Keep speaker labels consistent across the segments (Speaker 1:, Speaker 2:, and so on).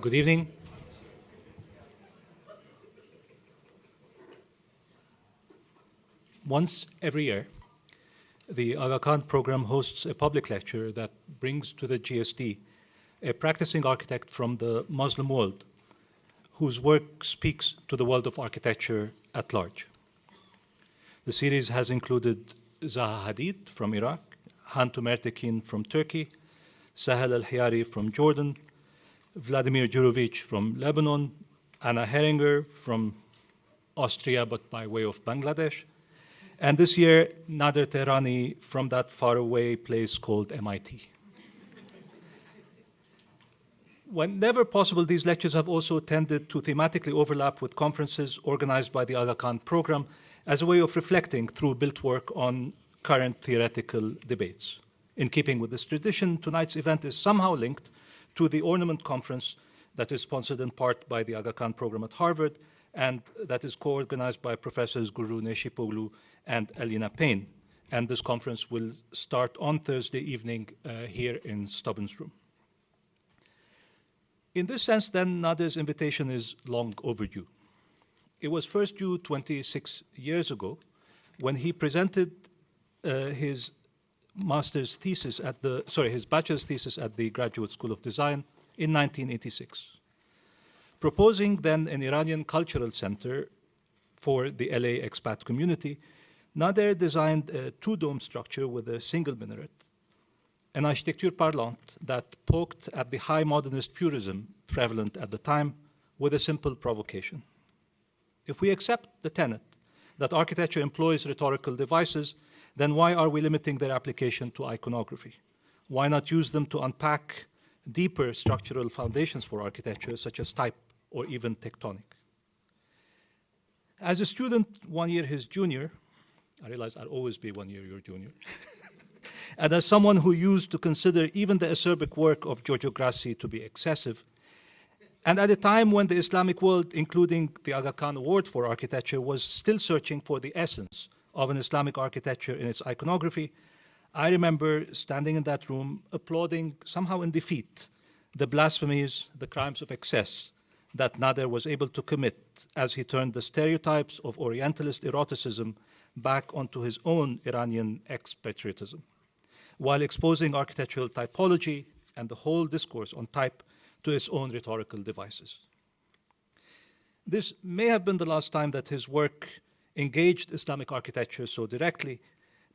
Speaker 1: Good evening. Once every year, the Aga Khan program hosts a public lecture that brings to the GSD a practicing architect from the Muslim world whose work speaks to the world of architecture at large. The series has included Zaha Hadid from Iraq, Hantu Mertekin from Turkey, Sahel Al-Hiyari from Jordan, Vladimir Jurovic from Lebanon, Anna Heringer from Austria but by way of Bangladesh, and this year Nader Tehrani from that faraway place called MIT. Whenever possible, these lectures have also tended to thematically overlap with conferences organized by the Aga Khan program as a way of reflecting through built work on current theoretical debates. In keeping with this tradition, tonight's event is somehow linked to the Ornament conference that is sponsored in part by the Aga Khan program at Harvard and that is co-organized by Professors Guru Neshipoglu and Alina Payne. And this conference will start on Thursday evening here in Stubbins Room. In this sense, then, Nader's invitation is long overdue. It was first due 26 years ago when he presented his bachelor's thesis at the Graduate School of Design in 1986, proposing then an Iranian cultural center for the LA expat community. Nader designed a two-dome structure with a single minaret, an architecture parlante that poked at the high modernist purism prevalent at the time with a simple provocation. If we accept the tenet that architecture employs rhetorical devices, then why are we limiting their application to iconography? Why not use them to unpack deeper structural foundations for architecture, such as type or even tectonic? As a student 1 year his junior, I realize I'll always be 1 year your junior, and as someone who used to consider even the acerbic work of Giorgio Grassi to be excessive, and at a time when the Islamic world, including the Aga Khan Award for Architecture, was still searching for the essence of an Islamic architecture in its iconography, I remember standing in that room applauding, somehow in defeat, the blasphemies, the crimes of excess that Nader was able to commit as he turned the stereotypes of Orientalist eroticism back onto his own Iranian expatriotism, while exposing architectural typology and the whole discourse on type to its own rhetorical devices. This may have been the last time that his work engaged Islamic architecture so directly,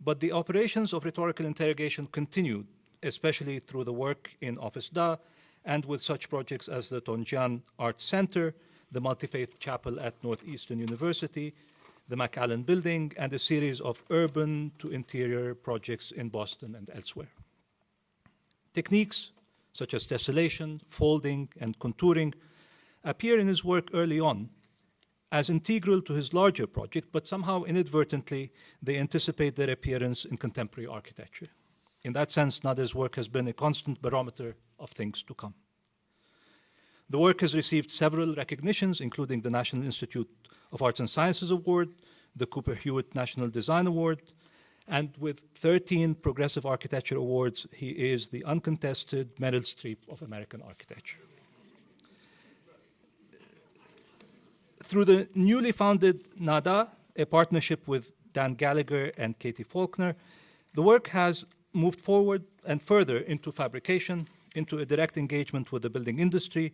Speaker 1: but the operations of rhetorical interrogation continued, especially through the work in Office Da and with such projects as the Tonjian Art Center, the Multi-Faith Chapel at Northeastern University, the McAllen Building, and a series of urban to interior projects in Boston and elsewhere. Techniques such as tessellation, folding, and contouring appear in his work early on as integral to his larger project, but somehow inadvertently they anticipate their appearance in contemporary architecture. In that sense, Nader's work has been a constant barometer of things to come. The work has received several recognitions, including the National Institute of Arts and Sciences Award, the Cooper Hewitt National Design Award, and with 13 Progressive Architecture Awards, he is the uncontested Meryl Streep of American architecture. Through the newly founded NADAAA, a partnership with Dan Gallagher and Katie Faulkner, the work has moved forward and further into fabrication, into a direct engagement with the building industry,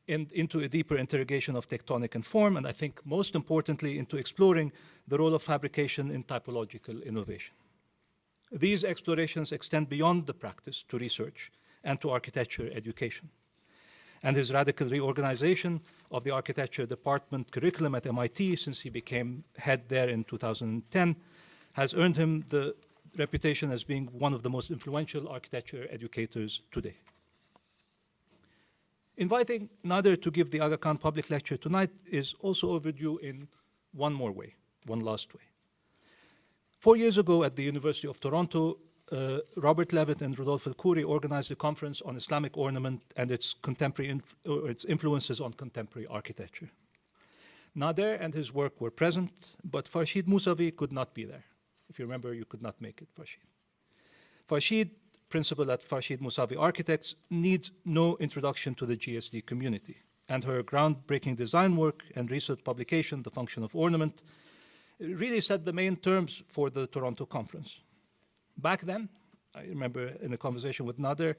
Speaker 1: and into a deeper interrogation of tectonic and form, and I think most importantly, into exploring the role of fabrication in typological innovation. These explorations extend beyond the practice to research and to architecture education. And his radical reorganization of the architecture department curriculum at MIT since he became head there in 2010 has earned him the reputation as being one of the most influential architecture educators today. Inviting Nader to give the Aga Khan public lecture tonight is also overdue in one more way, one last way. 4 years ago at the University of Toronto, Robert Levitt and Rodolphe El-Khoury organized a conference on Islamic ornament and its influences on contemporary architecture. Nader and his work were present, but Farshid Moussavi could not be there. If you remember, you could not make it, Farshid. Farshid principal at Farshid Moussavi Architects, needs no introduction to the GSD community, and her groundbreaking design work and recent publication, The Function of Ornament, really set the main terms for the Toronto conference. Back then, I remember in a conversation with Nader,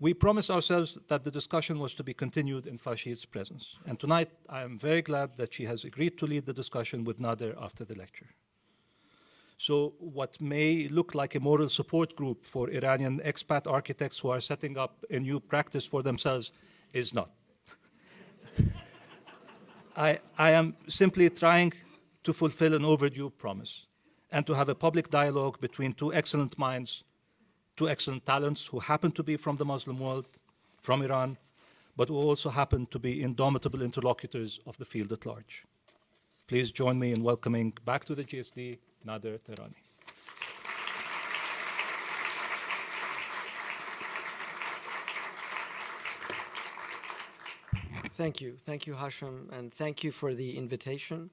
Speaker 1: we promised ourselves that the discussion was to be continued in Farshid's presence. And tonight, I am very glad that she has agreed to lead the discussion with Nader after the lecture. So what may look like a moral support group for Iranian expat architects who are setting up a new practice for themselves is not. I am simply trying to fulfill an overdue promise and to have a public dialogue between two excellent minds, two excellent talents who happen to be from the Muslim world, from Iran, but who also happen to be indomitable interlocutors of the field at large. Please join me in welcoming back to the GSD, Nader Tehrani.
Speaker 2: Thank you, Hashim, and thank you for the invitation.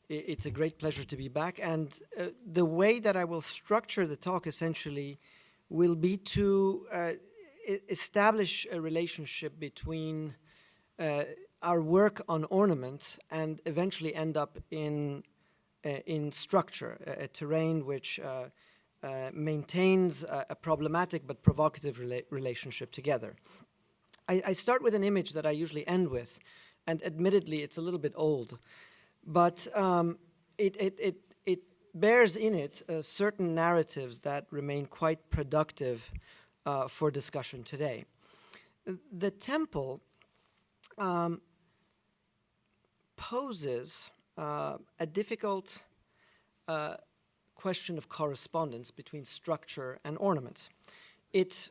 Speaker 2: It's a great pleasure to be back, and the way that I will structure the talk essentially will be to establish a relationship between our work on ornament and eventually end up in structure, a terrain which maintains a problematic but provocative relationship together. I start with an image that I usually end with, and admittedly it's a little bit old, but it bears in it certain narratives that remain quite productive for discussion today. The temple poses a difficult question of correspondence between structure and ornament. It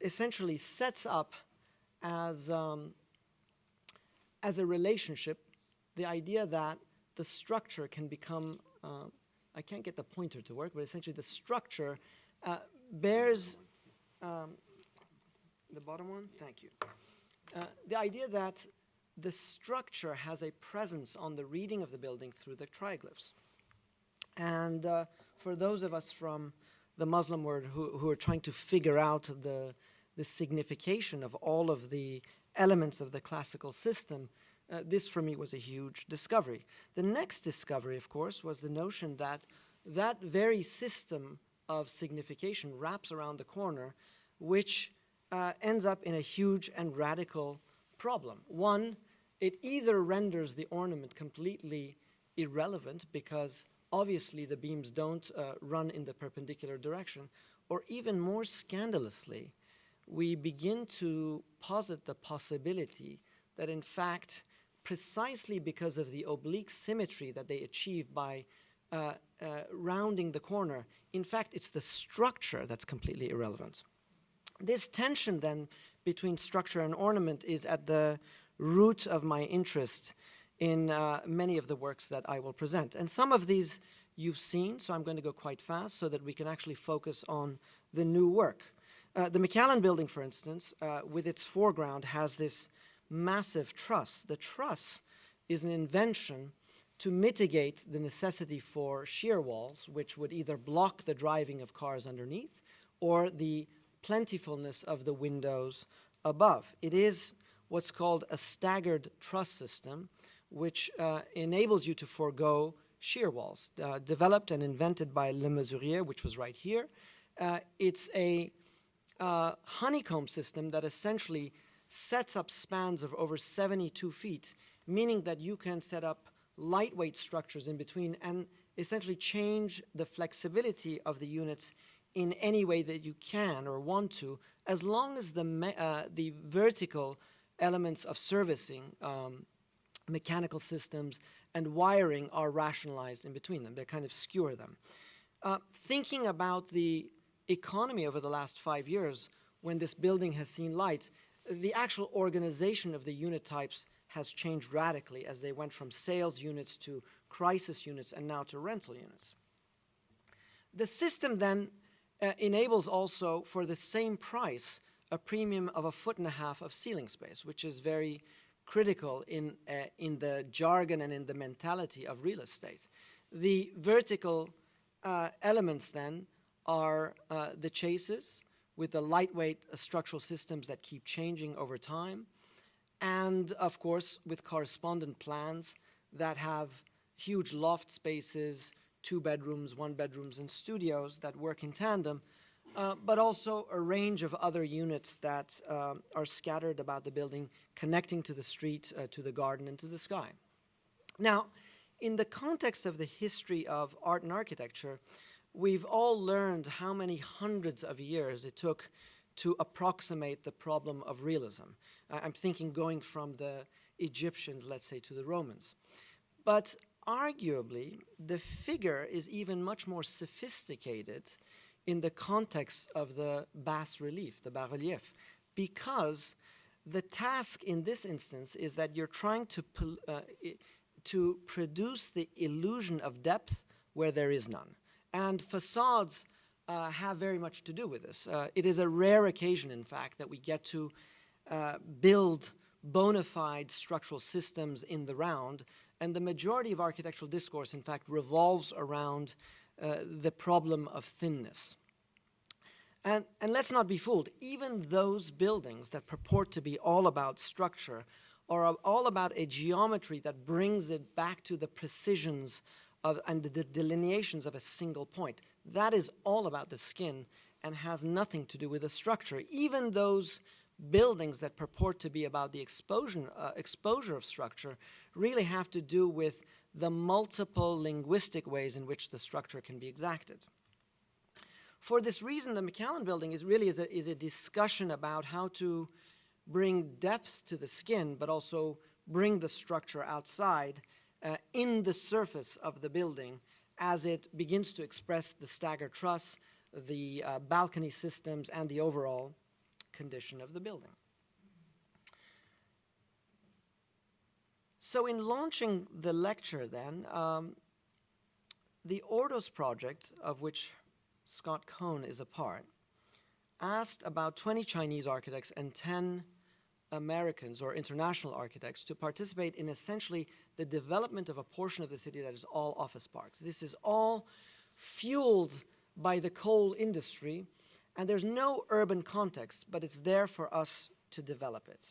Speaker 2: essentially sets up as a relationship the idea that the structure can become, I can't get the pointer to work, but essentially the structure bears, the bottom one, thank you. The idea that the structure has a presence on the reading of the building through the triglyphs. And for those of us from the Muslim world who are trying to figure out the signification of all of the elements of the classical system, this for me was a huge discovery. The next discovery, of course, was the notion that that very system of signification wraps around the corner, which ends up in a huge and radical problem. One, it either renders the ornament completely irrelevant because obviously the beams don't run in the perpendicular direction, or even more scandalously, we begin to posit the possibility that in fact, precisely because of the oblique symmetry that they achieve by rounding the corner, in fact, it's the structure that's completely irrelevant. This tension then between structure and ornament is at the root of my interest in many of the works that I will present. And some of these you've seen, so I'm going to go quite fast so that we can actually focus on the new work. The McAllen building, for instance, with its foreground, has this massive truss. The truss is an invention to mitigate the necessity for shear walls, which would either block the driving of cars underneath or the plentifulness of the windows above. It is what's called a staggered truss system, which enables you to forego shear walls, developed and invented by Le Mesurier, which was right here. It's a honeycomb system that essentially sets up spans of over 72 feet, meaning that you can set up lightweight structures in between and essentially change the flexibility of the units in any way that you can or want to, as long as the vertical elements of servicing, mechanical systems, and wiring are rationalized in between them. They kind of skewer them. Thinking about the economy over the last 5 years, when this building has seen light, the actual organization of the unit types has changed radically as they went from sales units to crisis units and now to rental units. The system then enables also, for the same price, a premium of 1.5 feet of ceiling space, which is very critical in the jargon and in the mentality of real estate. The vertical elements then are the chases, with the lightweight structural systems that keep changing over time, and of course with correspondent plans that have huge loft spaces, 2 bedrooms, 1 bedrooms, and studios that work in tandem, but also a range of other units that are scattered about the building, connecting to the street, to the garden, and to the sky. Now, in the context of the history of art and architecture, we've all learned how many hundreds of years it took to approximate the problem of realism. I'm thinking going from the Egyptians, let's say, to the Romans. But arguably, the figure is even much more sophisticated in the context of the bas-relief, the bas-relief, because the task in this instance is that you're trying to produce the illusion of depth where there is none. And facades have very much to do with this. It is a rare occasion, in fact, that we get to build bona fide structural systems in the round, and the majority of architectural discourse, in fact, revolves around the problem of thinness. And let's not be fooled. Even those buildings that purport to be all about structure are all about a geometry that brings it back to the precisions and the delineations of a single point. That is all about the skin and has nothing to do with the structure. Even those buildings that purport to be about the exposure of structure really have to do with the multiple linguistic ways in which the structure can be exacted. For this reason, the McAllen Building is really a discussion about how to bring depth to the skin, but also bring the structure outside in the surface of the building as it begins to express the staggered truss, the balcony systems, and the overall condition of the building. So in launching the lecture then, the Ordos Project, of which Scott Cohn is a part, asked about 20 Chinese architects and 10 Americans or international architects to participate in essentially the development of a portion of the city that is all office parks. This is all fueled by the coal industry, and there's no urban context, but it's there for us to develop it.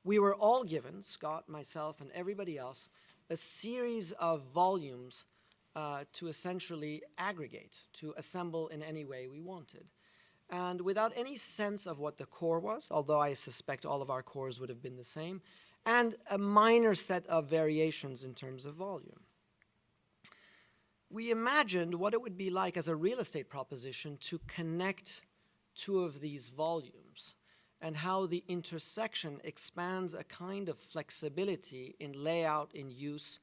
Speaker 2: We were all given, Scott, myself, and everybody else, a series of volumes to essentially aggregate, to assemble in any way we wanted. And without any sense of what the core was, although I suspect all of our cores would have been the same, and a minor set of variations in terms of volume. We imagined what it would be like as a real estate proposition to connect 2 of these volumes and how the intersection expands a kind of flexibility in layout, in use,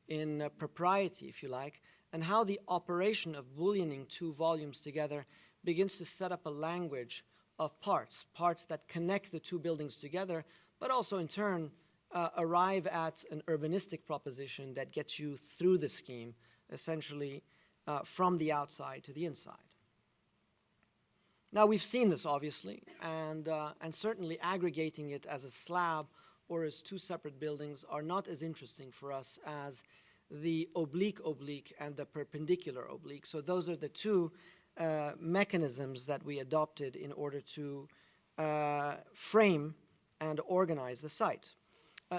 Speaker 2: in propriety, if you like, and how the operation of bullioning 2 volumes together begins to set up a language of parts that connect the 2 buildings together, but also in turn arrive at an urbanistic proposition that gets you through the scheme, essentially from the outside to the inside. Now, we've seen this, obviously, and certainly aggregating it as a slab or as 2 separate buildings are not as interesting for us as the oblique and the perpendicular oblique. So those are the 2 mechanisms that we adopted in order to frame and organize the site.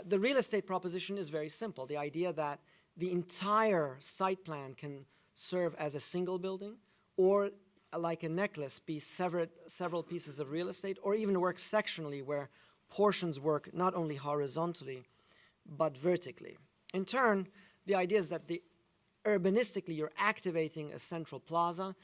Speaker 2: The real estate proposition is very simple. The idea that the entire site plan can serve as a single building, or like a necklace, be several pieces of real estate, or even work sectionally where portions work not only horizontally, but vertically. In turn, the idea is that urbanistically you're activating a central plaza,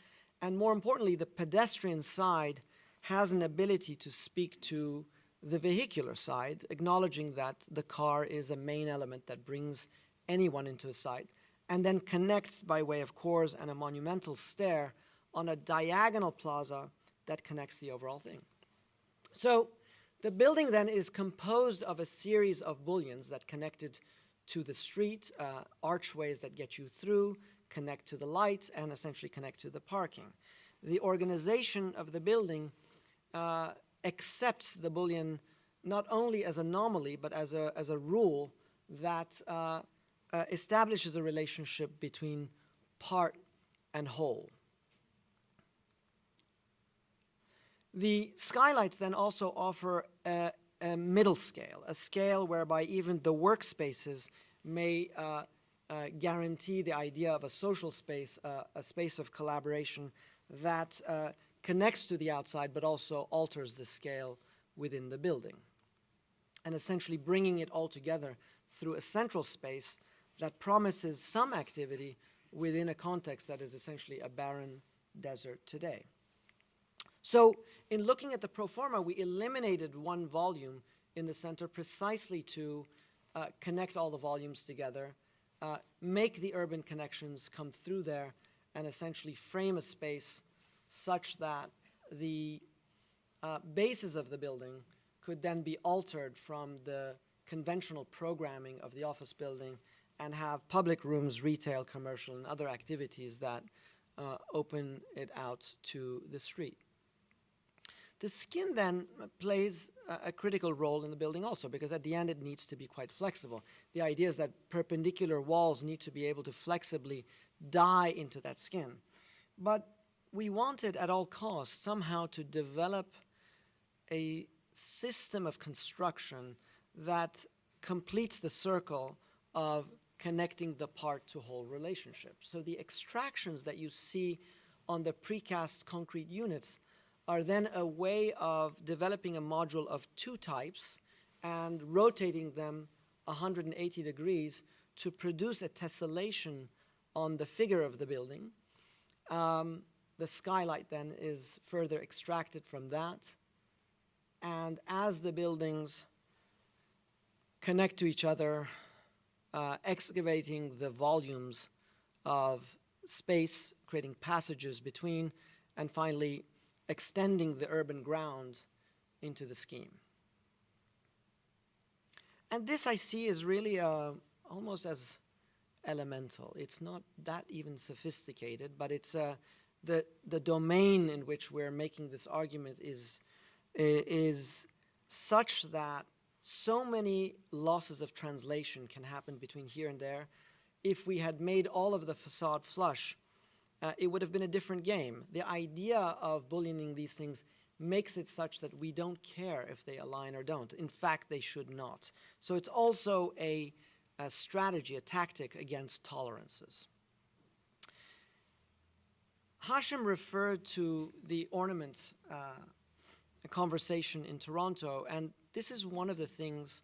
Speaker 2: and more importantly, the pedestrian side has an ability to speak to the vehicular side, acknowledging that the car is a main element that brings anyone into a site, and then connects by way of cores and a monumental stair on a diagonal plaza that connects the overall thing. So the building then is composed of a series of bullions that connected to the street, archways that get you through, connect to the lights, and essentially connect to the parking. The organization of the building accepts the bullion not only as an anomaly, but as a rule that establishes a relationship between part and whole. The skylights then also offer a middle scale, a scale whereby even the workspaces may guarantee the idea of a social space, a space of collaboration that connects to the outside but also alters the scale within the building, and essentially bringing it all together through a central space that promises some activity within a context that is essentially a barren desert today. So in looking at the pro forma, we eliminated one volume in the center precisely to connect all the volumes together, make the urban connections come through there, and essentially frame a space such that the basis of the building could then be altered from the conventional programming of the office building and have public rooms, retail, commercial, and other activities that open it out to the street. The skin then plays a critical role in the building also, because at the end it needs to be quite flexible. The idea is that perpendicular walls need to be able to flexibly die into that skin. But we wanted at all costs somehow to develop a system of construction that completes the circle of connecting the part to whole relationship. So the extractions that you see on the precast concrete units are then a way of developing a module of two types and rotating them 180 degrees to produce a tessellation on the figure of the building. The skylight then is further extracted from that. And as the buildings connect to each other, excavating the volumes of space, creating passages between, and finally extending the urban ground into the scheme. And this I see is really almost as elemental. It's not that even sophisticated, but it's the domain in which we're making this argument is such that so many losses of translation can happen between here and there. If we had made all of the facade flush, it would have been a different game. The idea of bullioning these things makes it such that we don't care if they align or don't. In fact, they should not. So it's also a strategy, a tactic against tolerances. Hashim referred to the Ornament conversation in Toronto, and this is one of the things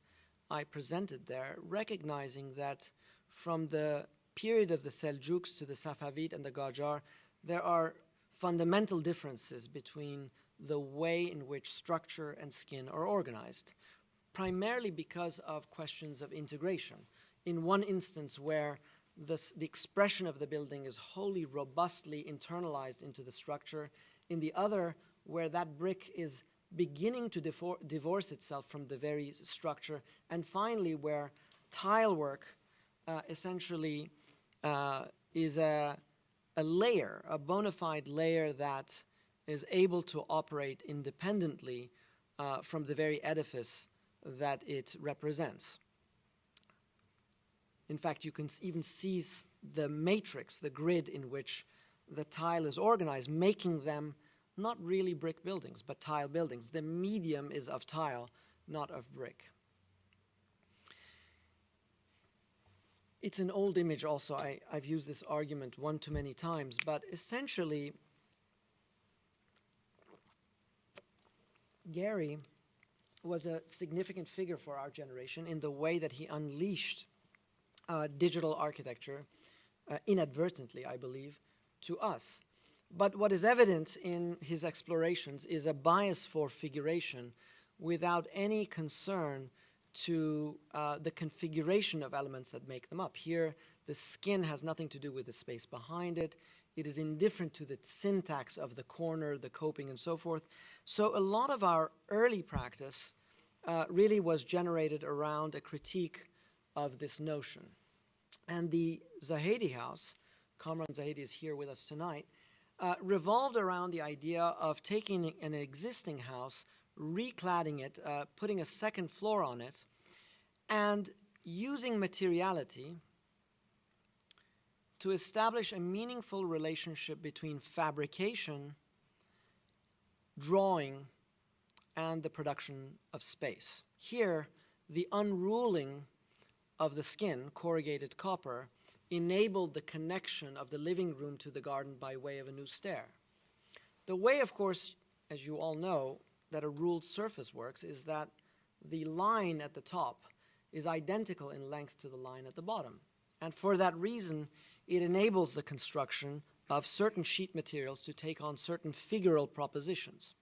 Speaker 2: I presented there, recognizing that from the period of the Seljuks to the Safavid and the Qajar, there are fundamental differences between the way in which structure and skin are organized, primarily because of questions of integration. In one instance where the expression of the building is wholly robustly internalized into the structure, in the other where that brick is beginning to divorce itself from the very structure, and finally where tile work essentially is a layer, a bona fide layer that is able to operate independently from the very edifice that it represents. In fact, you can even see the matrix, the grid in which the tile is organized, making them not really brick buildings, but tile buildings. The medium is of tile, not of brick. It's an old image also. I've used this argument one too many times, but essentially, Gehry was a significant figure for our generation in the way that he unleashed digital architecture, inadvertently, I believe, to us. But what is evident in his explorations is a bias for figuration without any concern to the configuration of elements that make them up. Here, the skin has nothing to do with the space behind it. It is indifferent to the syntax of the corner, the coping, and so forth. So a lot of our early practice really was generated around a critique of this notion. And the Zahedi house, Kamran Zahedi is here with us tonight, revolved around the idea of taking an existing house, recladding it, putting a second floor on it, and using materiality to establish a meaningful relationship between fabrication drawing and the production of space. Here, the unrolling of the skin, corrugated copper, enabled the connection of the living room to the garden by way of a new stair. The way, of course, as you all know, that a ruled surface works is that the line at the top is identical in length to the line at the bottom. And for that reason, it enables the construction of certain sheet materials to take on certain figural propositions.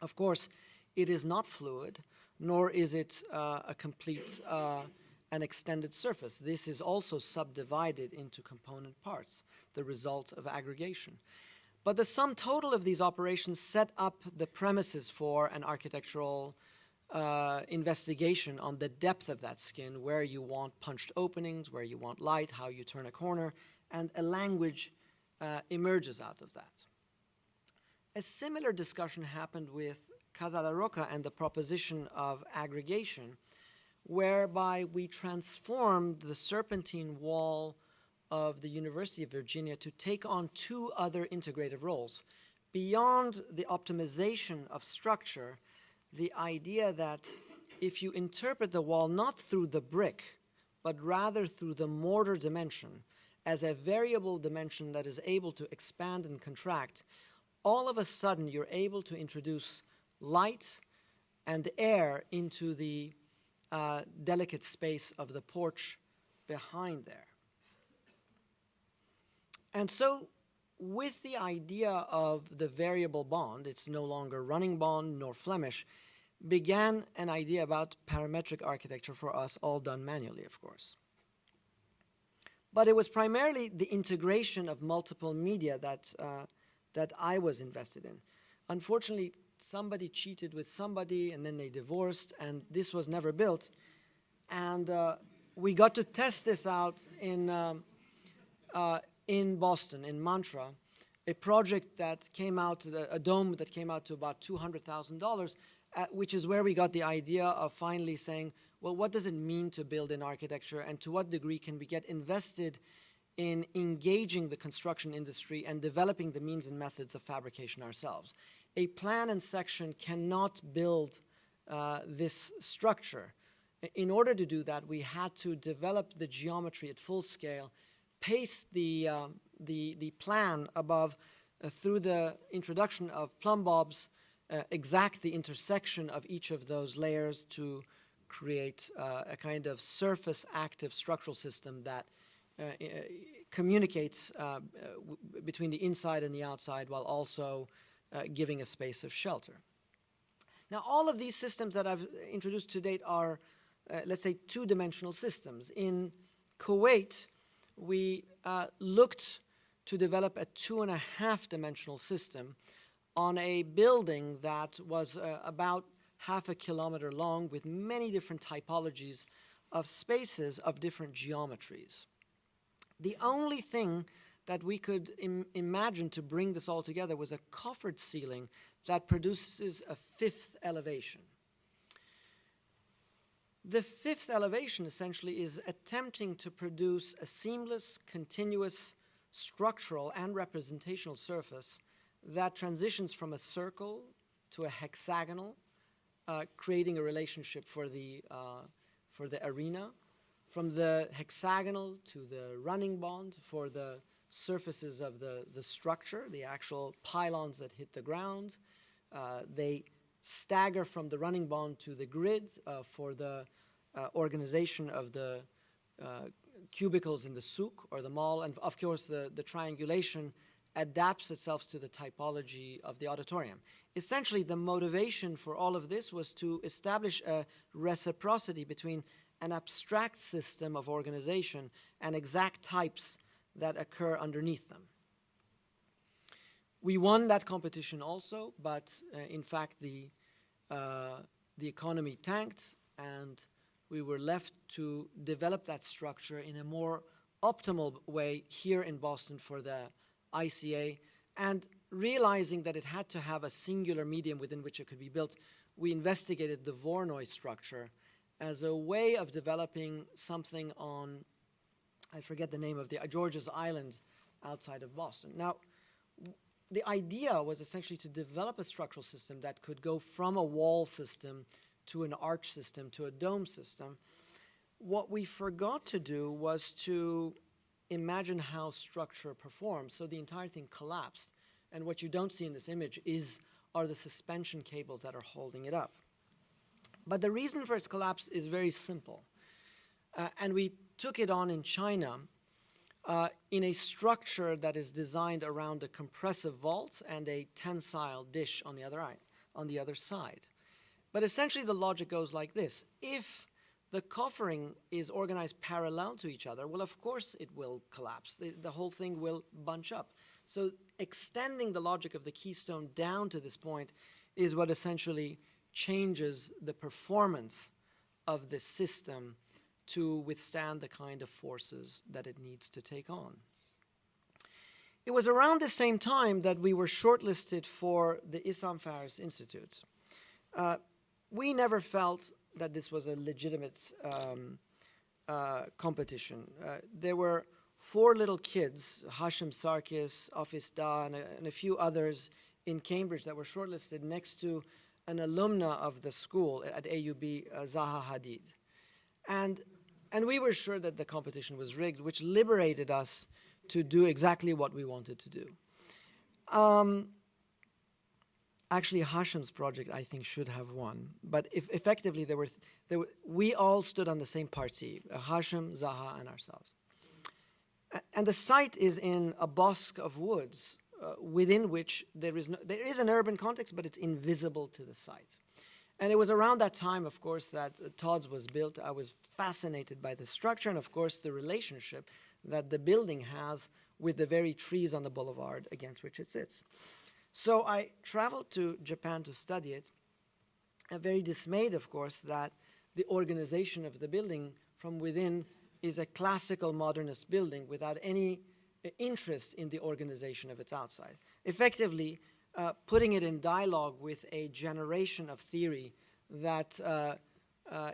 Speaker 2: Of course, it is not fluid, nor is it a complete an extended surface. This is also subdivided into component parts, the result of aggregation. But the sum total of these operations set up the premises for an architectural investigation on the depth of that skin, where you want punched openings, where you want light, how you turn a corner, and a language emerges out of that. A similar discussion happened with Casa La Roca and the proposition of aggregation, whereby we transformed the serpentine wall of the University of Virginia to take on two other integrative roles. Beyond the optimization of structure, the idea that if you interpret the wall not through the brick, but rather through the mortar dimension as a variable dimension that is able to expand and contract, all of a sudden you're able to introduce light and air into the delicate space of the porch behind there. And so with the idea of the variable bond, it's no longer running bond nor Flemish, began an idea about parametric architecture for us, all done manually, of course. But it was primarily the integration of multiple media that I was invested in. Unfortunately, somebody cheated with somebody, and then they divorced, and this was never built. And we got to test this out in Boston, in Mantra, a project that came out, a dome that came out to about $200,000, which is where we got the idea of finally saying, well, what does it mean to build in architecture, and to what degree can we get invested in engaging the construction industry and developing the means and methods of fabrication ourselves. A plan and section cannot build this structure. In order to do that, we had to develop the geometry at full scale, paste the plan above through the introduction of plumb bobs, exact the intersection of each of those layers to create a kind of surface active structural system that communicates between the inside and the outside, while also giving a space of shelter. Now, all of these systems that I've introduced to date are, let's say, two-dimensional systems. In Kuwait, we looked to develop a 2.5-dimensional system on a building that was about half a kilometer long, with many different typologies of spaces of different geometries. The only thing that we could imagine to bring this all together was a coffered ceiling that produces a fifth elevation. The fifth elevation essentially is attempting to produce a seamless, continuous, structural and representational surface that transitions from a circle to a hexagonal, creating a relationship for the arena, from the hexagonal to the running bond for the surfaces of the structure, the actual pylons that hit the ground. They stagger from the running bond to the grid for the organization of the cubicles in the souk or the mall, and of course the triangulation adapts itself to the typology of the auditorium. Essentially, the motivation for all of this was to establish a reciprocity between an abstract system of organization and exact types that occur underneath them. We won that competition also, but in fact the economy tanked, and we were left to develop that structure in a more optimal way here in Boston for the ICA, and realizing that it had to have a singular medium within which it could be built, we investigated the Voronoi structure as a way of developing something on, I forget the name of the, George's Island outside of Boston. Now, the idea was essentially to develop a structural system that could go from a wall system to an arch system to a dome system. What we forgot to do was to imagine how structure performs, so the entire thing collapsed. And what you don't see in this image are the suspension cables that are holding it up. But the reason for its collapse is very simple. And we took it on in China in a structure that is designed around a compressive vault and a tensile dish on the other side. But essentially the logic goes like this. If the coffering is organized parallel to each other, well, of course it will collapse. The whole thing will bunch up. So extending the logic of the keystone down to this point is what essentially changes the performance of the system to withstand the kind of forces that it needs to take on. It was around the same time that we were shortlisted for the Issam Faris Institute. We never felt that this was a legitimate competition. There were 4 little kids, Hashim Sarkis, Afis Da, and a few others in Cambridge that were shortlisted next to an alumna of the school at AUB, Zaha Hadid. And we were sure that the competition was rigged, which liberated us to do exactly what we wanted to do. Actually, Hashim's project, I think, should have won. But effectively, we all stood on the same party, Hashim, Zaha, and ourselves. And the site is in a bosque of woods within which there is an urban context, but it's invisible to the site. And it was around that time, of course, that Todd's was built. I was fascinated by the structure and, of course, the relationship that the building has with the very trees on the boulevard against which it sits. So I traveled to Japan to study it, very dismayed, of course, that the organization of the building from within is a classical modernist building without any interest in the organization of its outside. Effectively, putting it in dialogue with a generation of theory that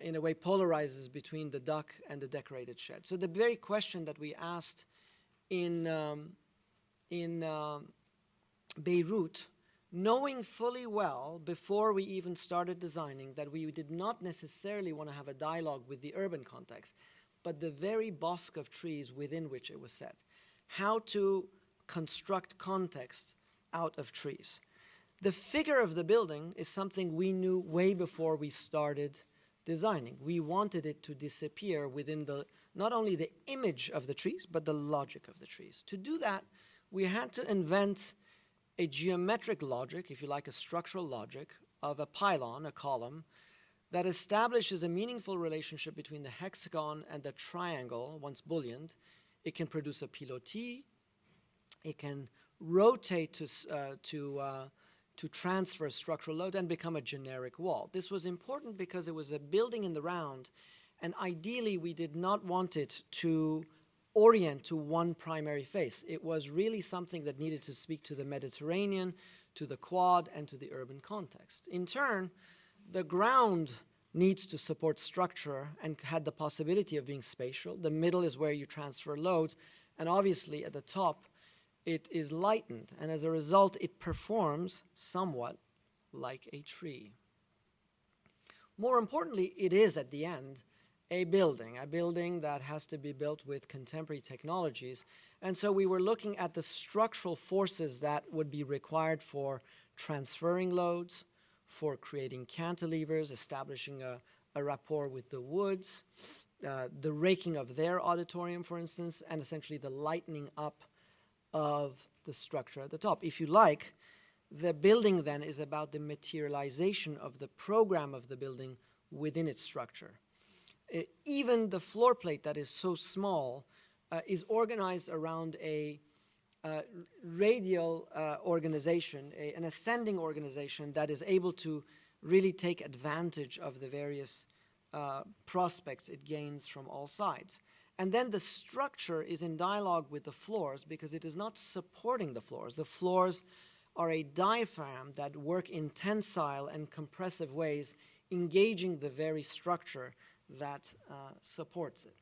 Speaker 2: in a way polarizes between the duck and the decorated shed. So the very question that we asked in Beirut, knowing fully well before we even started designing that we did not necessarily want to have a dialogue with the urban context, but the very bosque of trees within which it was set. How to construct context out of trees. The figure of the building is something we knew way before we started designing. We wanted it to disappear within not only the image of the trees, but the logic of the trees. To do that, we had to invent a geometric logic, if you like, a structural logic of a pylon, a column, that establishes a meaningful relationship between the hexagon and the triangle, once bullionned. It can produce a pilotis. It can rotate to transfer structural load and become a generic wall. This was important because it was a building in the round, and ideally we did not want it to orient to one primary face. It was really something that needed to speak to the Mediterranean, to the quad, and to the urban context. In turn, the ground needs to support structure and had the possibility of being spatial. The middle is where you transfer loads, and obviously at the top, it is lightened, and as a result, it performs somewhat like a tree. More importantly, it is, at the end, a building that has to be built with contemporary technologies. And so we were looking at the structural forces that would be required for transferring loads, for creating cantilevers, establishing a rapport with the woods, the raking of their auditorium, for instance, and essentially the lightening up of the structure at the top. If you like, the building then is about the materialization of the program of the building within its structure. Even the floor plate that is so small is organized around a radial organization, an ascending organization that is able to really take advantage of the various prospects it gains from all sides. And then the structure is in dialogue with the floors because it is not supporting the floors. The floors are a diaphragm that work in tensile and compressive ways, engaging the very structure that supports it.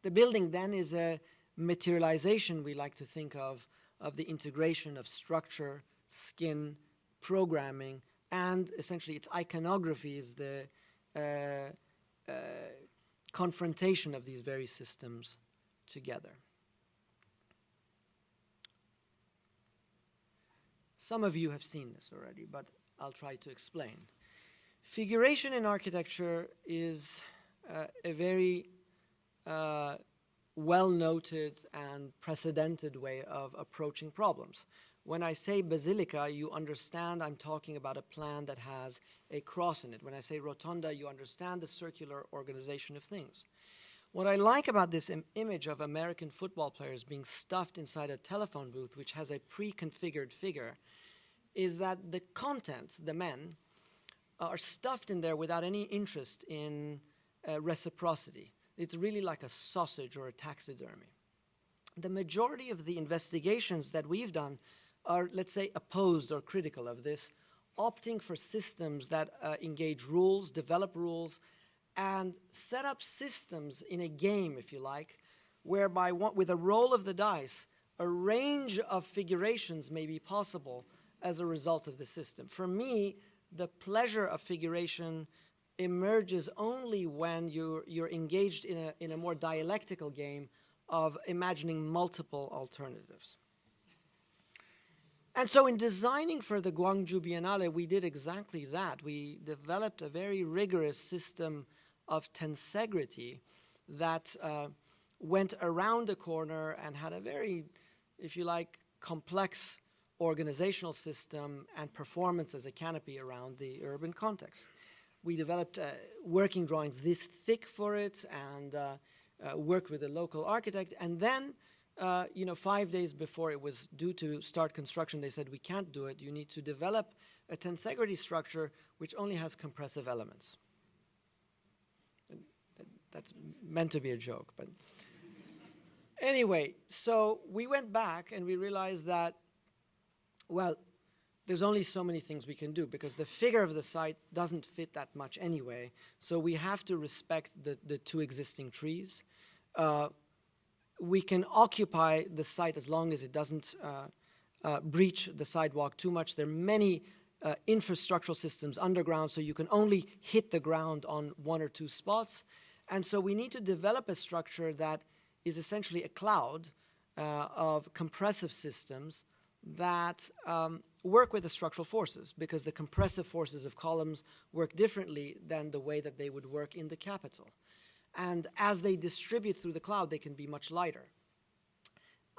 Speaker 2: The building then is a materialization, we like to think of the integration of structure, skin, programming, and essentially its iconography is the confrontation of these very systems together. Some of you have seen this already, but I'll try to explain. Figuration in architecture is a very well-noted and precedented way of approaching problems. When I say basilica, you understand I'm talking about a plan that has a cross in it. When I say rotunda, you understand the circular organization of things. What I like about this image of American football players being stuffed inside a telephone booth, which has a pre-configured figure, is that the content, the men, are stuffed in there without any interest in reciprocity. It's really like a sausage or a taxidermy. The majority of the investigations that we've done are, let's say, opposed or critical of this, opting for systems that engage rules, develop rules, and set up systems in a game, if you like, whereby with a roll of the dice, a range of figurations may be possible as a result of the system. For me, the pleasure of figuration emerges only when you're engaged in a more dialectical game of imagining multiple alternatives. And so in designing for the Gwangju Biennale, we did exactly that. We developed a very rigorous system of tensegrity that went around a corner and had a very, if you like, complex organizational system and performance as a canopy around the urban context. We developed working drawings this thick for it and worked with a local architect. And then, 5 days before it was due to start construction, they said, we can't do it. You need to develop a tensegrity structure which only has compressive elements. And that's meant to be a joke, but anyway, so we went back and we realized that, well, there's only so many things we can do because the figure of the site doesn't fit that much anyway. So we have to respect the two existing trees. We can occupy the site as long as it doesn't breach the sidewalk too much. There are many infrastructural systems underground, so you can only hit the ground on one or two spots. And so we need to develop a structure that is essentially a cloud of compressive systems that work with the structural forces, because the compressive forces of columns work differently than the way that they would work in the capital. And as they distribute through the cloud, they can be much lighter.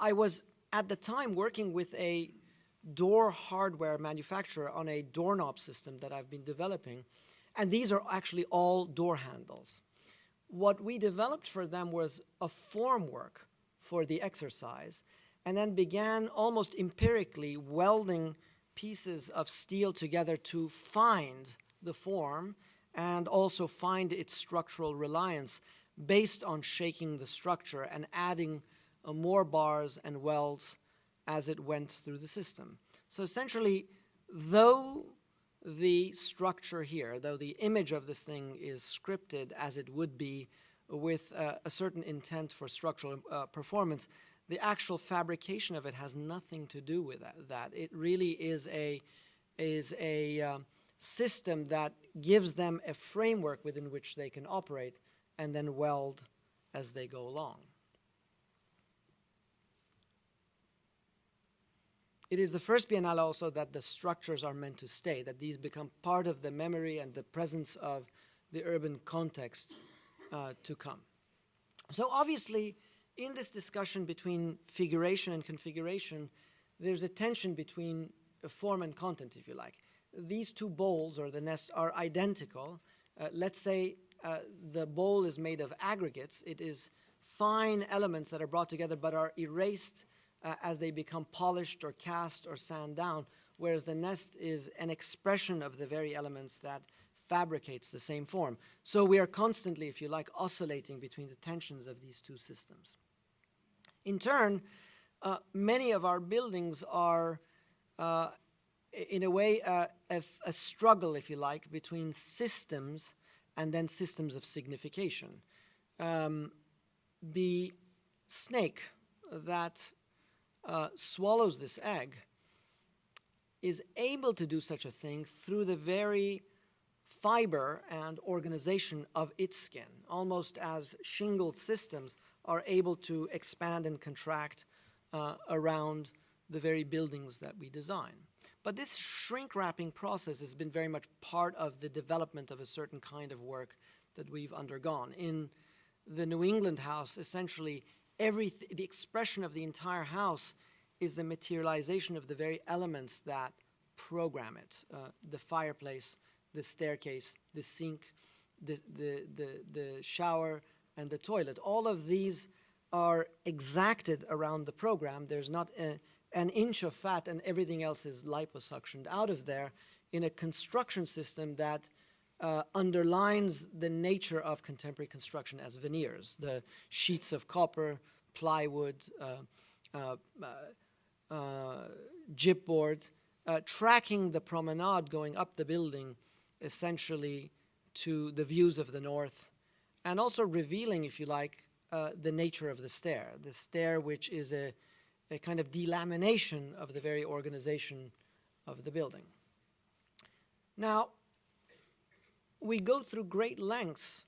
Speaker 2: I was, at the time, working with a door hardware manufacturer on a doorknob system that I've been developing, and these are actually all door handles. What we developed for them was a formwork for the exercise, and then began almost empirically welding pieces of steel together to find the form and also find its structural reliance based on shaking the structure and adding more bars and welds as it went through the system. So essentially, though the structure here, though the image of this thing is scripted as it would be with a certain intent for structural performance, the actual fabrication of it has nothing to do with that. It really is a system that gives them a framework within which they can operate and then weld as they go along. It is the first biennale also that the structures are meant to stay, that these become part of the memory and the presence of the urban context to come. So obviously, in this discussion between figuration and configuration, there's a tension between form and content, if you like. These two bowls, or the nests, are identical. Let's say the bowl is made of aggregates. It is fine elements that are brought together but are erased as they become polished or cast or sand down, whereas the nest is an expression of the very elements that fabricates the same form. So we are constantly, if you like, oscillating between the tensions of these two systems. In turn, many of our buildings are, in a way, a struggle, if you like, between systems and then systems of signification. The snake that swallows this egg is able to do such a thing through the very fiber and organization of its skin, almost as shingled systems are able to expand and contract around the very buildings that we design. But this shrink-wrapping process has been very much part of the development of a certain kind of work that we've undergone. In the New England house, essentially, the expression of the entire house is the materialization of the very elements that program it. The fireplace, the staircase, the sink, the shower, and the toilet. All of these are exacted around the program. There's not an inch of fat, and everything else is liposuctioned out of there in a construction system that underlines the nature of contemporary construction as veneers. The sheets of copper, plywood, gypboard, tracking the promenade going up the building essentially to the views of the north, and also revealing, if you like, the nature of the stair which is a kind of delamination of the very organization of the building. Now, we go through great lengths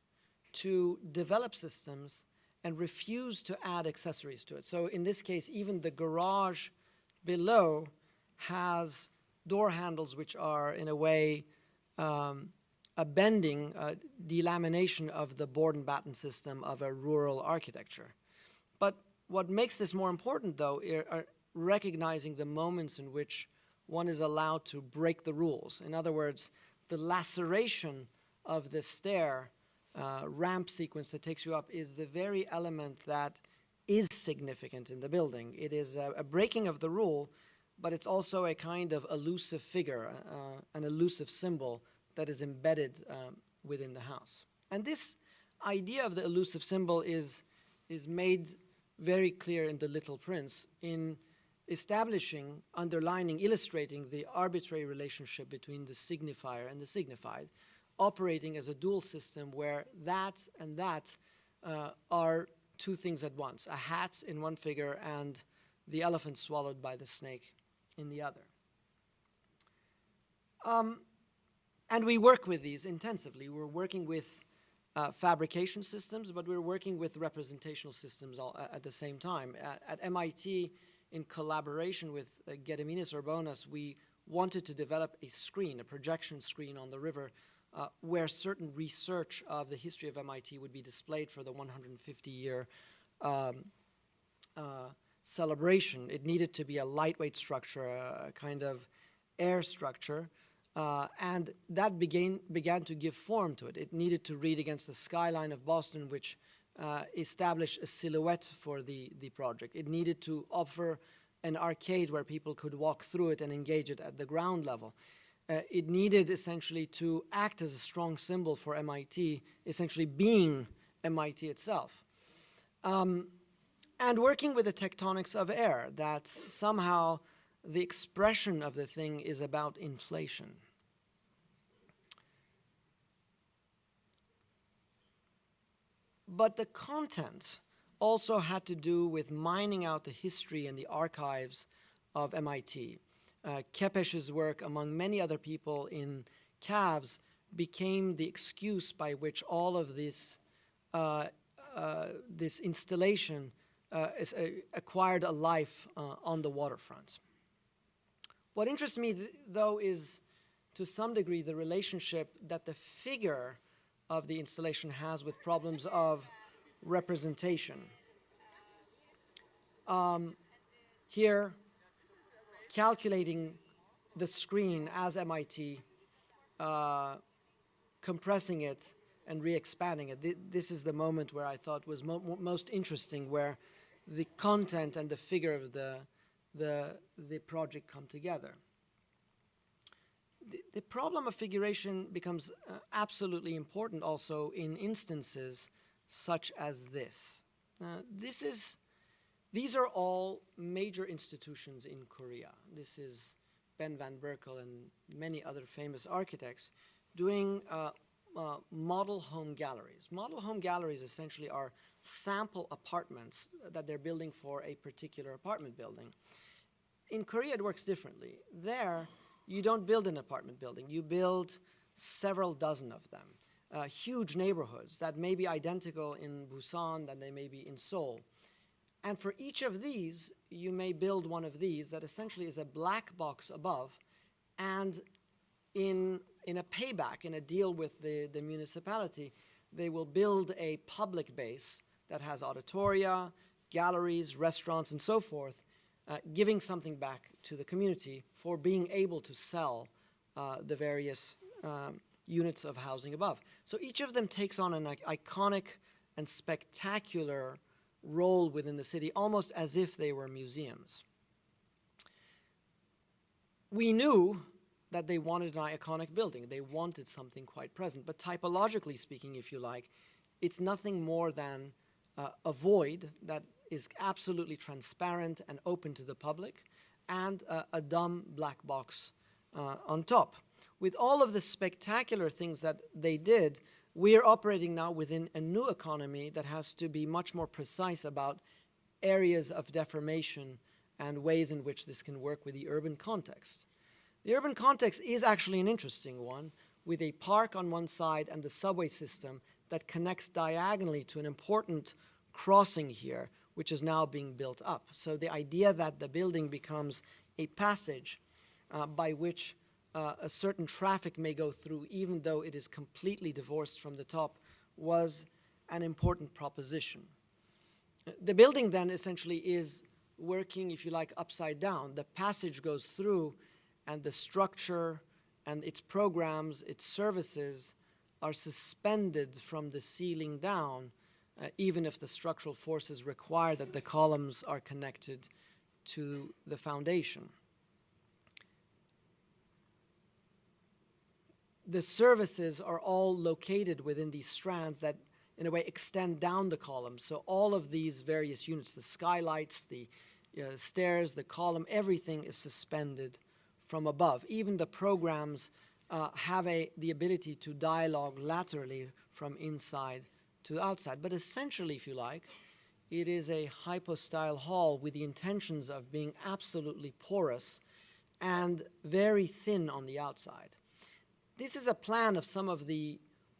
Speaker 2: to develop systems and refuse to add accessories to it. So in this case, even the garage below has door handles which are, in a way, a bending, delamination of the board and batten system of a rural architecture. But what makes this more important, though, are recognizing the moments in which one is allowed to break the rules. In other words, the laceration of the stair ramp sequence that takes you up is the very element that is significant in the building. It is a breaking of the rule, but it's also a kind of elusive figure, an elusive symbol that is embedded within the house. And this idea of the elusive symbol is made very clear in The Little Prince in establishing, underlining, illustrating the arbitrary relationship between the signifier and the signified, operating as a dual system where that and that are two things at once, a hat in one figure and the elephant swallowed by the snake in the other. And we work with these intensively. We're working with fabrication systems, but we're working with representational systems all at the same time. At MIT, in collaboration with Gediminas Urbonas, we wanted to develop a screen, a projection screen on the river, where certain research of the history of MIT would be displayed for the 150-year celebration. It needed to be a lightweight structure, a kind of air structure, and that began to give form to it. It needed to read against the skyline of Boston, which established a silhouette for the project. It needed to offer an arcade where people could walk through it and engage it at the ground level. It needed essentially to act as a strong symbol for MIT, essentially being MIT itself. And working with the tectonics of air, that somehow the expression of the thing is about inflation. But the content also had to do with mining out the history and the archives of MIT. Kepesh's work, among many other people in CAVS, became the excuse by which all of this, this installation acquired a life on the waterfront. What interests me, though, is to some degree the relationship that the figure of the installation has with problems of representation. Here, calculating the screen as MIT, compressing it and re-expanding it. This is the moment where I thought was most interesting, where the content and the figure of the project come together. The problem of figuration becomes absolutely important also in instances such as this. These are all major institutions in Korea. This is Ben van Berkel and many other famous architects doing model home galleries. Model home galleries essentially are sample apartments that they're building for a particular apartment building. In Korea, it works differently. There, you don't build an apartment building. You build several dozen of them. Huge neighborhoods that may be identical in Busan than they may be in Seoul. And for each of these, you may build one of these that essentially is a black box above, and in a payback, in a deal with the municipality, they will build a public base that has auditoria, galleries, restaurants, and so forth, giving something back to the community for being able to sell the various units of housing above. So each of them takes on an iconic and spectacular role within the city, almost as if they were museums. We knew that they wanted an iconic building. They wanted something quite present. But typologically speaking, if you like, it's nothing more than a void that is absolutely transparent and open to the public, and a dumb black box on top. With all of the spectacular things that they did, we are operating now within a new economy that has to be much more precise about areas of deformation and ways in which this can work with the urban context. The urban context is actually an interesting one, with a park on one side and the subway system that connects diagonally to an important crossing here, which is now being built up. So the idea that the building becomes a passage by which a certain traffic may go through, even though it is completely divorced from the top, was an important proposition. The building then essentially is working, if you like, upside down. The passage goes through, and the structure and its programs, its services, are suspended from the ceiling down, even if the structural forces require that the columns are connected to the foundation. The services are all located within these strands that, in a way, extend down the column. So all of these various units, the skylights, the stairs, the column, everything is suspended from above. Even the programs have the ability to dialogue laterally from inside to outside. But essentially, if you like, it is a hypostyle hall with the intentions of being absolutely porous and very thin on the outside. This is a plan of some of the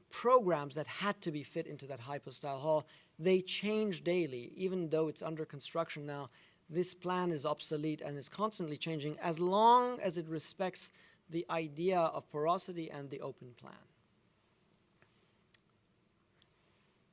Speaker 2: programs that had to be fit into that hypostyle hall. They change daily. Even though it's under construction now, this plan is obsolete and is constantly changing, as long as it respects the idea of porosity and the open plan.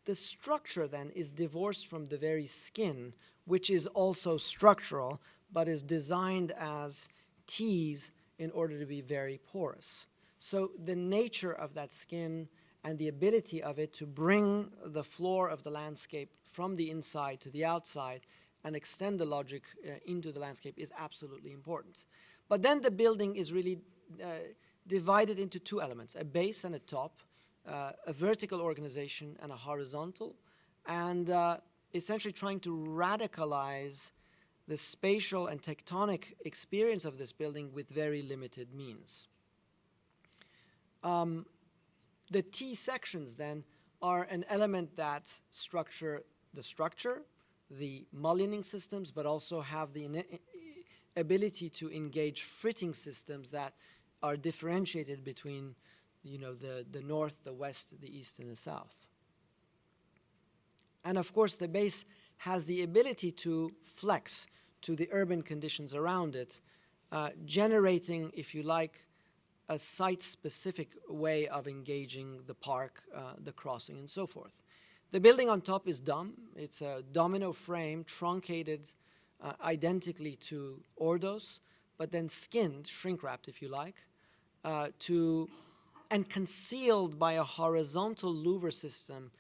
Speaker 2: The structure then is divorced from the very skin, which is also structural, but is designed as T's in order to be very porous. So the nature of that skin and the ability of it to bring the floor of the landscape from the inside to the outside and extend the logic into the landscape is absolutely important. But then the building is really divided into two elements, a base and a top, a vertical organization and a horizontal, and essentially trying to radicalize the spatial and tectonic experience of this building with very limited means. The T sections then are an element that structure the structure, the mullioning systems, but also have the ability to engage fritting systems that are differentiated between, the north, the west, the east, and the south. And of course, the base has the ability to flex to the urban conditions around it, generating, if you like, a site-specific way of engaging the park, the crossing, and so forth. The building on top is dumb. It's a domino frame, truncated identically to Ordos, but then skinned, shrink-wrapped, if you like, and concealed by a horizontal louver system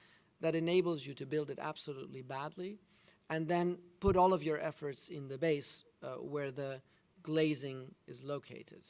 Speaker 2: that enables you to build it absolutely badly, and then put all of your efforts in the base where the glazing is located.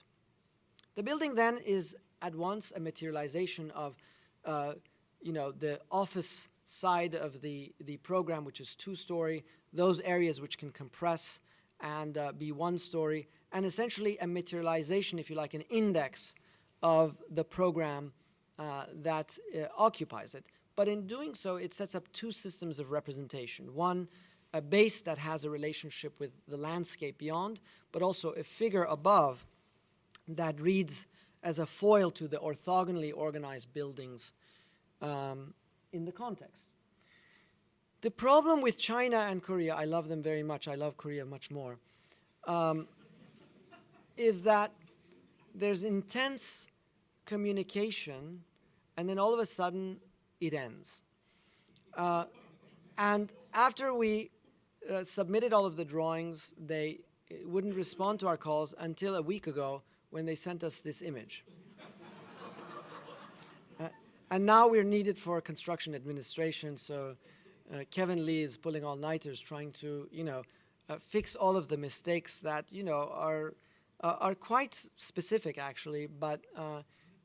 Speaker 2: The building then is at once a materialization of, the office side of the program, which is two-story, those areas which can compress and be one-story, and essentially a materialization, if you like, an index of the program that occupies it. But in doing so, it sets up two systems of representation. One, a base that has a relationship with the landscape beyond, but also a figure above that reads as a foil to the orthogonally organized buildings in the context. The problem with China and Korea, I love them very much, I love Korea much more, is that there's intense communication and then all of a sudden it ends. And after we submitted all of the drawings, they wouldn't respond to our calls until a week ago when they sent us this image. And now we're needed for construction administration, so Kevin Lee is pulling all-nighters trying to, fix all of the mistakes that, are quite specific actually, but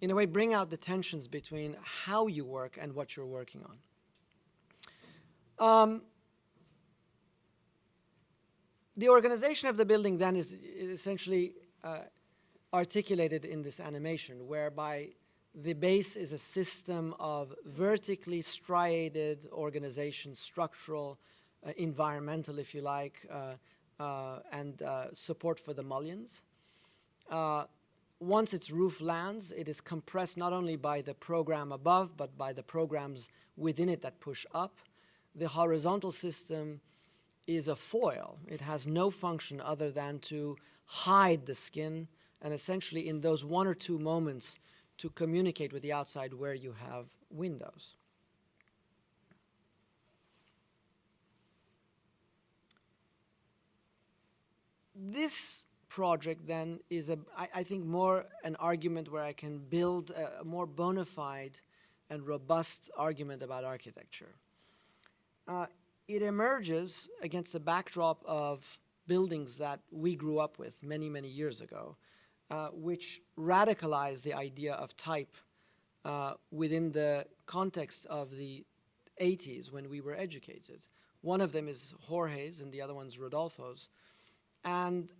Speaker 2: in a way bring out the tensions between how you work and what you're working on. The organization of the building then is essentially articulated in this animation, whereby the base is a system of vertically striated organization, structural, environmental, if you like, and support for the mullions. Once its roof lands, it is compressed not only by the program above, but by the programs within it that push up. The horizontal system is a foil. It has no function other than to hide the skin and essentially in those one or two moments to communicate with the outside where you have windows. This project then is, I think, more an argument where I can build a more bona fide and robust argument about architecture. It emerges against the backdrop of buildings that we grew up with many, many years ago, which radicalized the idea of type within the context of the 80s when we were educated. One of them is Jorge's and the other one's Rodolfo's. And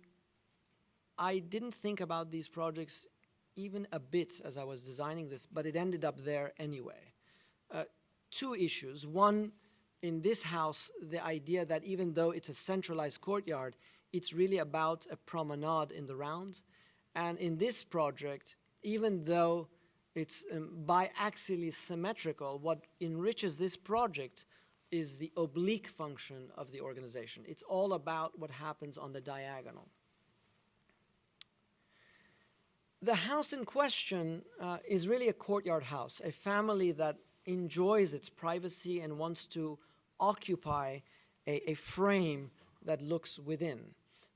Speaker 2: I didn't think about these projects even a bit as I was designing this, but it ended up there anyway. Two issues. One, in this house, the idea that even though it's a centralized courtyard, it's really about a promenade in the round. And in this project, even though it's biaxially symmetrical, what enriches this project is the oblique function of the organization. It's all about what happens on the diagonal. The house in question is really a courtyard house, a family that enjoys its privacy and wants to occupy a frame that looks within.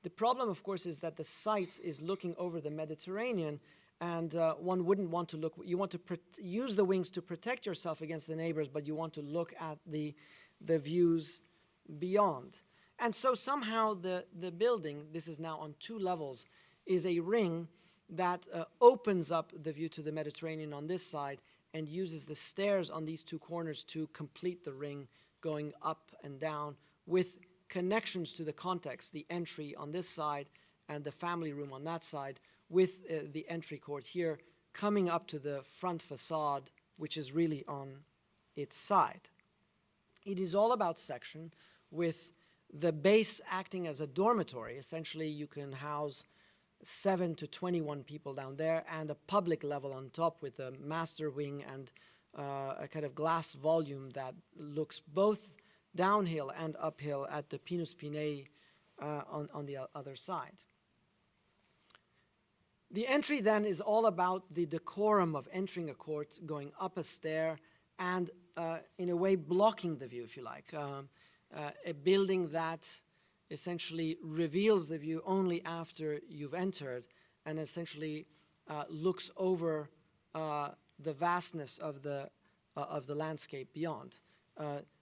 Speaker 2: The problem, of course, is that the site is looking over the Mediterranean, and one wouldn't want to look. You want to use the wings to protect yourself against the neighbors, but you want to look at the views beyond. And so somehow the building, this is now on 2 levels, is a ring that opens up the view to the Mediterranean on this side and uses the stairs on these 2 corners to complete the ring, going up and down with connections to the context, the entry on this side and the family room on that side, with the entry court here coming up to the front facade, which is really on its side. It is all about section, with the base acting as a dormitory. Essentially, you can house 7 to 21 people down there, and a public level on top with a master wing and a kind of glass volume that looks both downhill and uphill at the Pinus Pinei on the other side. The entry then is all about the decorum of entering a court, going up a stair, and in a way blocking the view, if you like. A building that essentially reveals the view only after you've entered, and essentially looks over the vastness of the landscape beyond.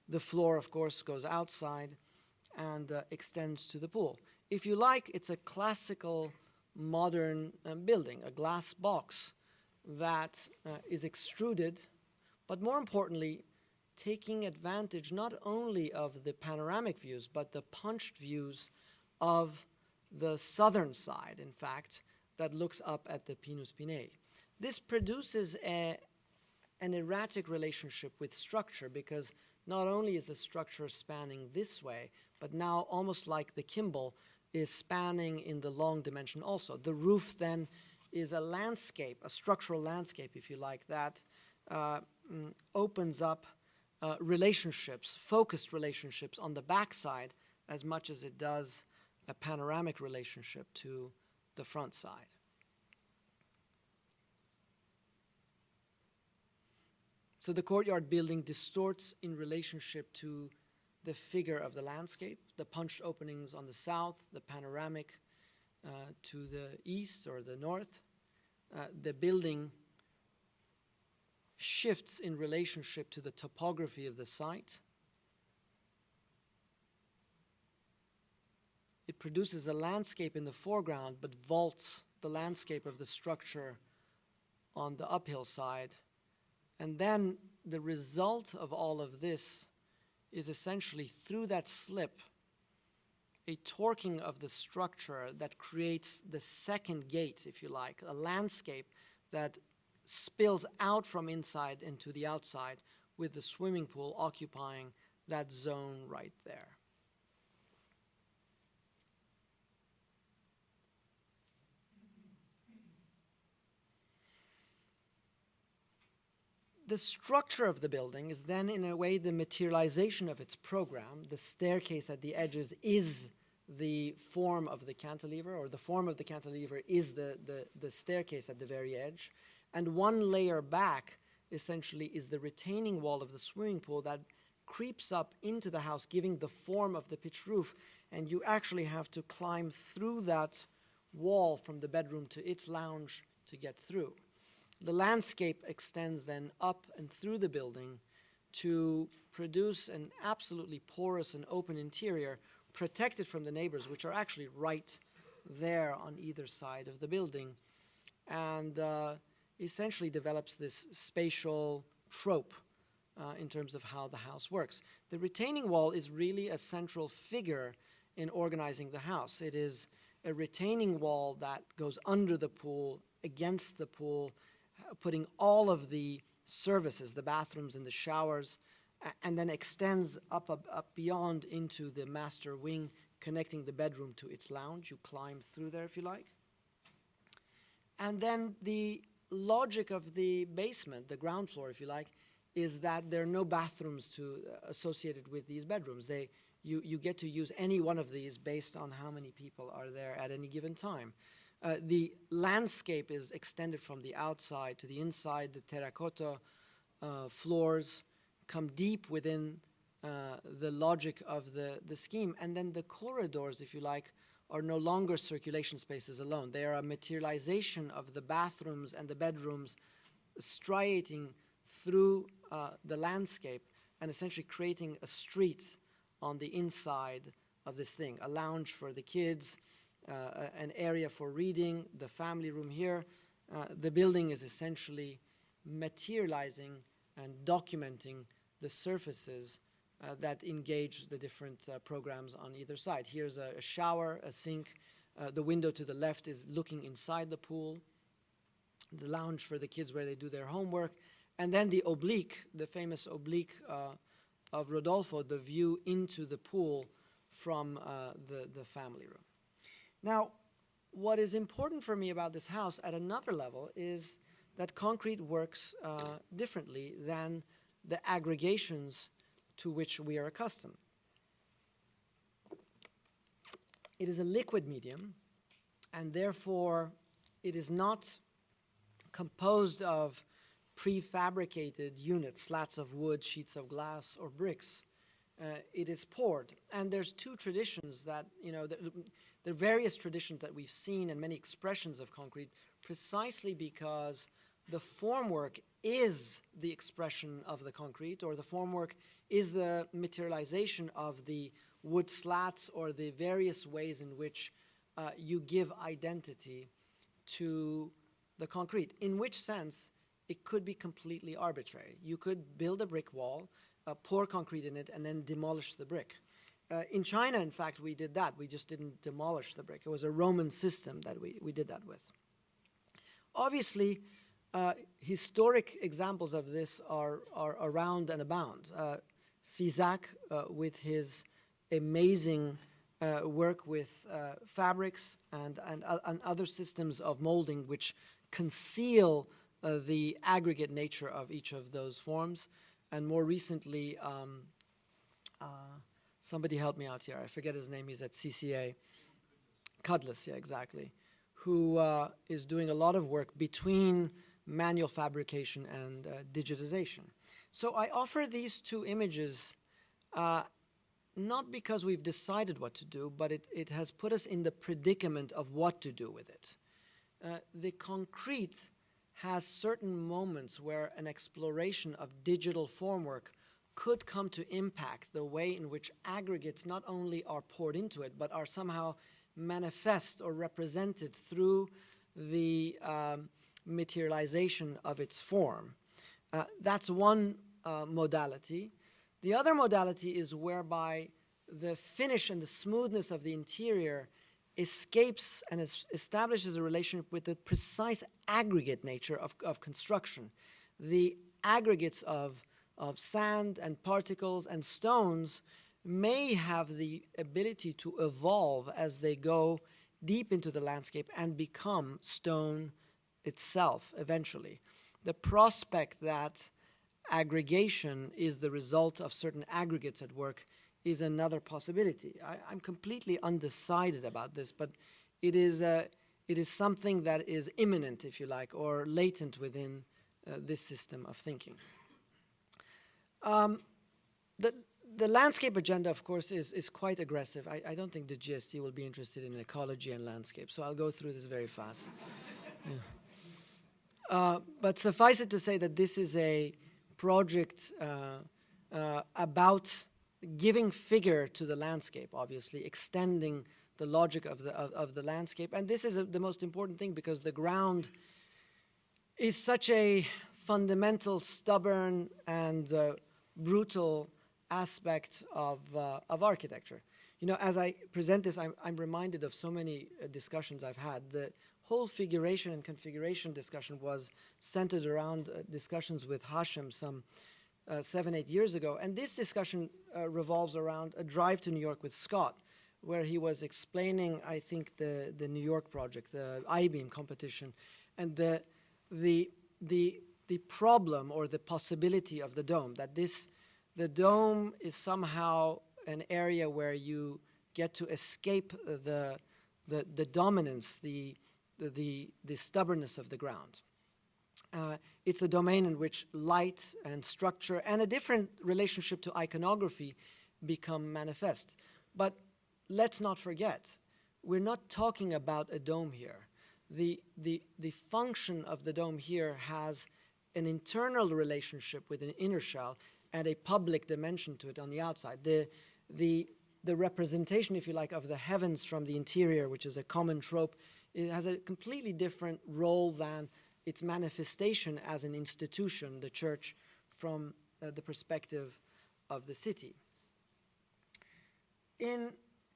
Speaker 2: The floor, of course, goes outside and extends to the pool. If you like, it's a classical modern building, a glass box that is extruded, but more importantly, taking advantage not only of the panoramic views, but the punched views of the southern side, in fact, that looks up at the Pinus Pinei. This produces an erratic relationship with structure, because not only is the structure spanning this way, but now almost like the Kimball is spanning in the long dimension also. The roof then is a landscape, a structural landscape, if you like, that opens up relationships, focused relationships on the backside as much as it does a panoramic relationship to the front side. So the courtyard building distorts in relationship to the figure of the landscape, the punched openings on the south, the panoramic to the east or the north. The building shifts in relationship to the topography of the site. It produces a landscape in the foreground, but vaults the landscape of the structure on the uphill side. And then the result of all of this is essentially, through that slip, a torquing of the structure that creates the second gate, if you like, a landscape that spills out from inside into the outside, with the swimming pool occupying that zone right there. The structure of the building is then, in a way, the materialization of its program. The staircase at the edges is the form of the cantilever, or the form of the cantilever is the staircase at the very edge. And one layer back, essentially, is the retaining wall of the swimming pool that creeps up into the house, giving the form of the pitched roof. And you actually have to climb through that wall from the bedroom to its lounge to get through. The landscape extends then up and through the building to produce an absolutely porous and open interior, protected from the neighbors, which are actually right there on either side of the building, and essentially develops this spatial trope in terms of how the house works. The retaining wall is really a central figure in organizing the house. It is a retaining wall that goes under the pool, against the pool, putting all of the services, the bathrooms and the showers, and then extends up beyond into the master wing, connecting the bedroom to its lounge. You climb through there if you like. And then the logic of the basement, the ground floor if you like, is that there are no bathrooms associated with these bedrooms. You get to use any one of these based on how many people are there at any given time. The landscape is extended from the outside to the inside. The terracotta floors come deep within the logic of the scheme. And then the corridors, if you like, are no longer circulation spaces alone. They are a materialization of the bathrooms and the bedrooms striating through the landscape and essentially creating a street on the inside of this thing, a lounge for the kids, an area for reading, the family room here. The building is essentially materializing and documenting the surfaces that engage the different programs on either side. Here's a shower, a sink. The window to the left is looking inside the pool. The lounge for the kids where they do their homework. And then the oblique, the famous oblique of Rodolfo, the view into the pool from the family room. Now, what is important for me about this house at another level is that concrete works differently than the aggregations to which we are accustomed. It is a liquid medium, and therefore it is not composed of prefabricated units, slats of wood, sheets of glass, or bricks. It is poured. And there's two traditions that, there are various traditions that we've seen and many expressions of concrete, precisely because the formwork is the expression of the concrete, or the formwork is the materialization of the wood slats or the various ways in which you give identity to the concrete. In which sense, it could be completely arbitrary. You could build a brick wall, pour concrete in it, and then demolish the brick. In China, in fact, we did that. We just didn't demolish the brick. It was a Roman system that we did that with. Obviously, Historic examples of this are around and abound. Fizac, with his amazing work with fabrics and other systems of molding which conceal the aggregate nature of each of those forms. And more recently, somebody help me out here. I forget his name. He's at CCA. Cudless, yeah, exactly. Who is doing a lot of work between manual fabrication and digitization. So I offer these two images not because we've decided what to do, but it has put us in the predicament of what to do with it. The concrete has certain moments where an exploration of digital formwork could come to impact the way in which aggregates not only are poured into it, but are somehow manifest or represented through the materialization of its form. That's one modality. The other modality is whereby the finish and the smoothness of the interior escapes and establishes a relationship with the precise aggregate nature of construction. The aggregates of sand and particles and stones may have the ability to evolve as they go deep into the landscape and become stone itself eventually. The prospect that aggregation is the result of certain aggregates at work is another possibility. I'm completely undecided about this, but it is something that is imminent, if you like, or latent within this system of thinking. The landscape agenda, of course, is quite aggressive. I don't think the GST will be interested in ecology and landscape, so I'll go through this very fast. Yeah. But suffice it to say that this is a project about giving figure to the landscape, obviously, extending the logic of the landscape. And this is the most important thing because the ground is such a fundamental, stubborn, and brutal aspect of architecture. You know, as I present this, I'm reminded of so many discussions I've had. The whole figuration and configuration discussion was centered around discussions with Hashem some 7-8 years ago. And this discussion revolves around a drive to New York with Scott, where he was explaining, I think, the New York project, the I-beam competition, and the problem or the possibility of the dome, that the dome is somehow an area where you get to escape the dominance, the stubbornness of the ground. It's a domain in which light and structure and a different relationship to iconography become manifest. But let's not forget, we're not talking about a dome here. The function of the dome here has an internal relationship with an inner shell and a public dimension to it on the outside. The representation, if you like, of the heavens from the interior, which is a common trope, it has a completely different role than its manifestation as an institution, the church, from the perspective of the city. In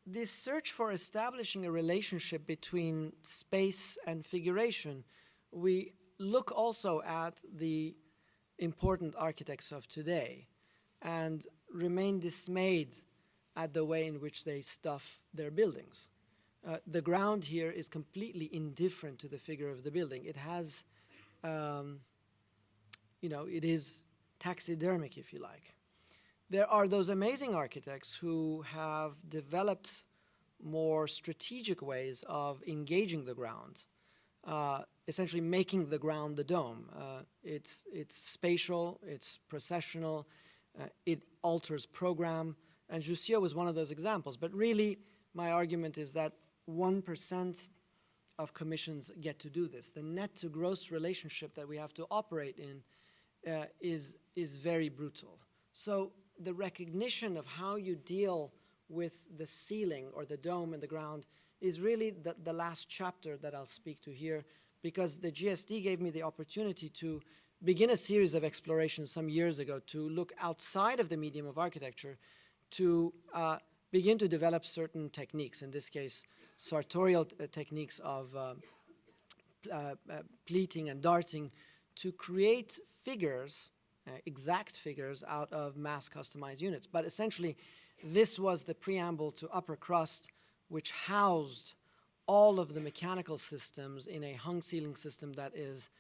Speaker 2: this search for establishing a relationship between space and figuration, we look also at the important architects of today and remain dismayed at the way in which they stuff their buildings. The ground here is completely indifferent to the figure of the building. It has, it is taxidermic, if you like. There are those amazing architects who have developed more strategic ways of engaging the ground, essentially making the ground the dome. It's spatial, it's processional, it alters program, and Jussieu was one of those examples. But really, my argument is that 1% of commissions get to do this. The net to gross relationship that we have to operate in is very brutal. So the recognition of how you deal with the ceiling or the dome and the ground is really the last chapter that I'll speak to here, because the GSD gave me the opportunity to begin a series of explorations some years ago to look outside of the medium of architecture to begin to develop certain techniques, in this case, sartorial techniques of pleating and darting, to create figures, exact figures, out of mass customized units. But essentially, this was the preamble to upper crust, which housed all of the mechanical systems in a hung ceiling system that is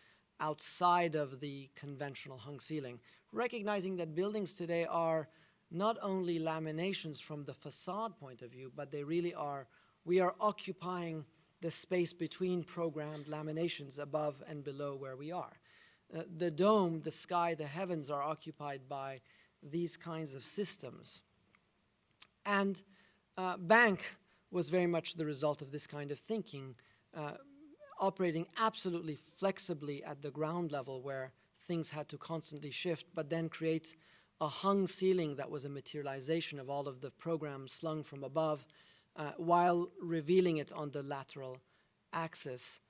Speaker 2: outside of the conventional hung ceiling, recognizing that buildings today are not only laminations from the facade point of view, but they really are, we are occupying the space between programmed laminations above and below where we are. The dome, the sky, the heavens are occupied by these kinds of systems. And Bank was very much the result of this kind of thinking, operating absolutely flexibly at the ground level where things had to constantly shift, but then create a hung ceiling that was a materialization of all of the programs slung from above, while revealing it on the lateral axis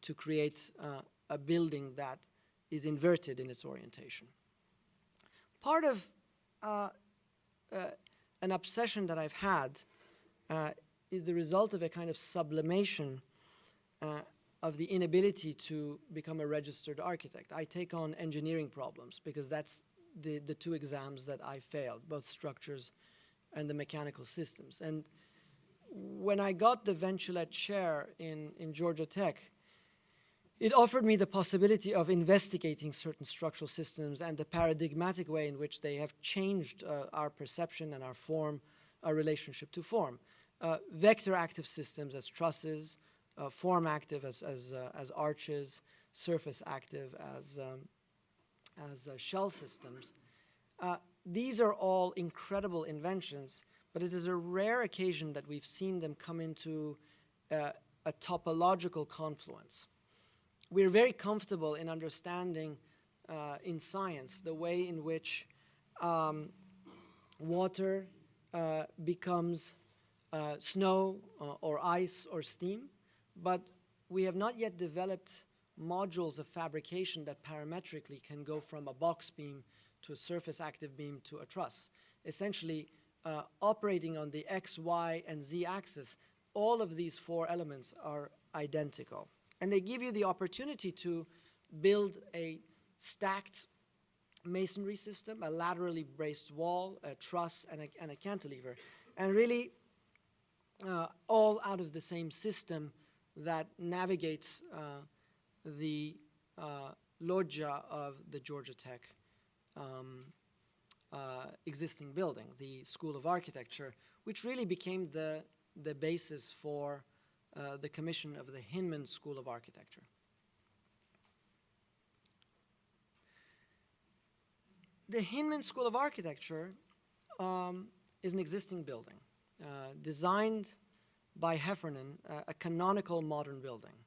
Speaker 2: to create a building that is inverted in its orientation. Part of an obsession that I've had is the result of a kind of sublimation of the inability to become a registered architect. I take on engineering problems because that's the two exams that I failed, both structures and the mechanical systems. And when I got the Venture-led chair in Georgia Tech, it offered me the possibility of investigating certain structural systems and the paradigmatic way in which they have changed our perception and our form, our relationship to form. Vector active systems as trusses, form active as arches, surface active as shell systems. These are all incredible inventions, but it is a rare occasion that we've seen them come into a topological confluence. We're very comfortable in understanding in science the way in which water becomes snow or ice or steam, but we have not yet developed modules of fabrication that parametrically can go from a box beam to a surface active beam to a truss. Essentially, operating on the X, Y, and Z axis, all of these four elements are identical. And they give you the opportunity to build a stacked masonry system, a laterally braced wall, a truss, and a cantilever. And really, all out of the same system that navigates the loggia of the Georgia Tech existing building, the School of Architecture, which really became the basis for the commission of the Hinman School of Architecture. The Hinman School of Architecture is an existing building, designed by Heffernan, a canonical modern building.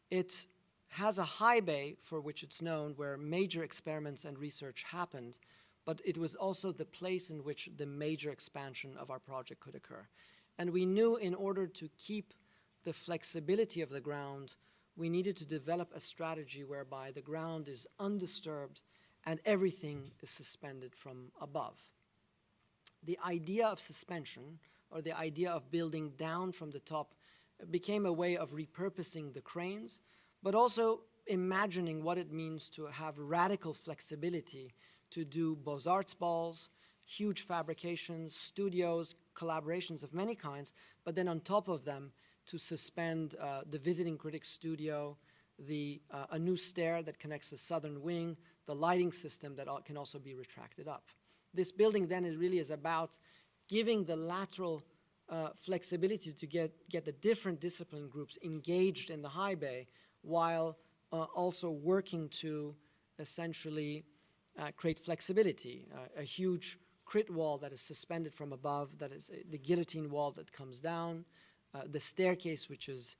Speaker 2: It has a high bay for which it's known, where major experiments and research happened, but it was also the place in which the major expansion of our project could occur. And we knew in order to keep the flexibility of the ground, we needed to develop a strategy whereby the ground is undisturbed and everything is suspended from above. The idea of suspension, or the idea of building down from the top, became a way of repurposing the cranes, but also imagining what it means to have radical flexibility to do Beaux-Arts balls, huge fabrications, studios, collaborations of many kinds, but then on top of them to suspend the visiting critic studio, a new stair that connects the southern wing, the lighting system that can also be retracted up. This building then really is about giving the lateral flexibility to get the different discipline groups engaged in the high bay, while also working to essentially create flexibility. A huge crit wall that is suspended from above, that is the guillotine wall that comes down, the staircase which is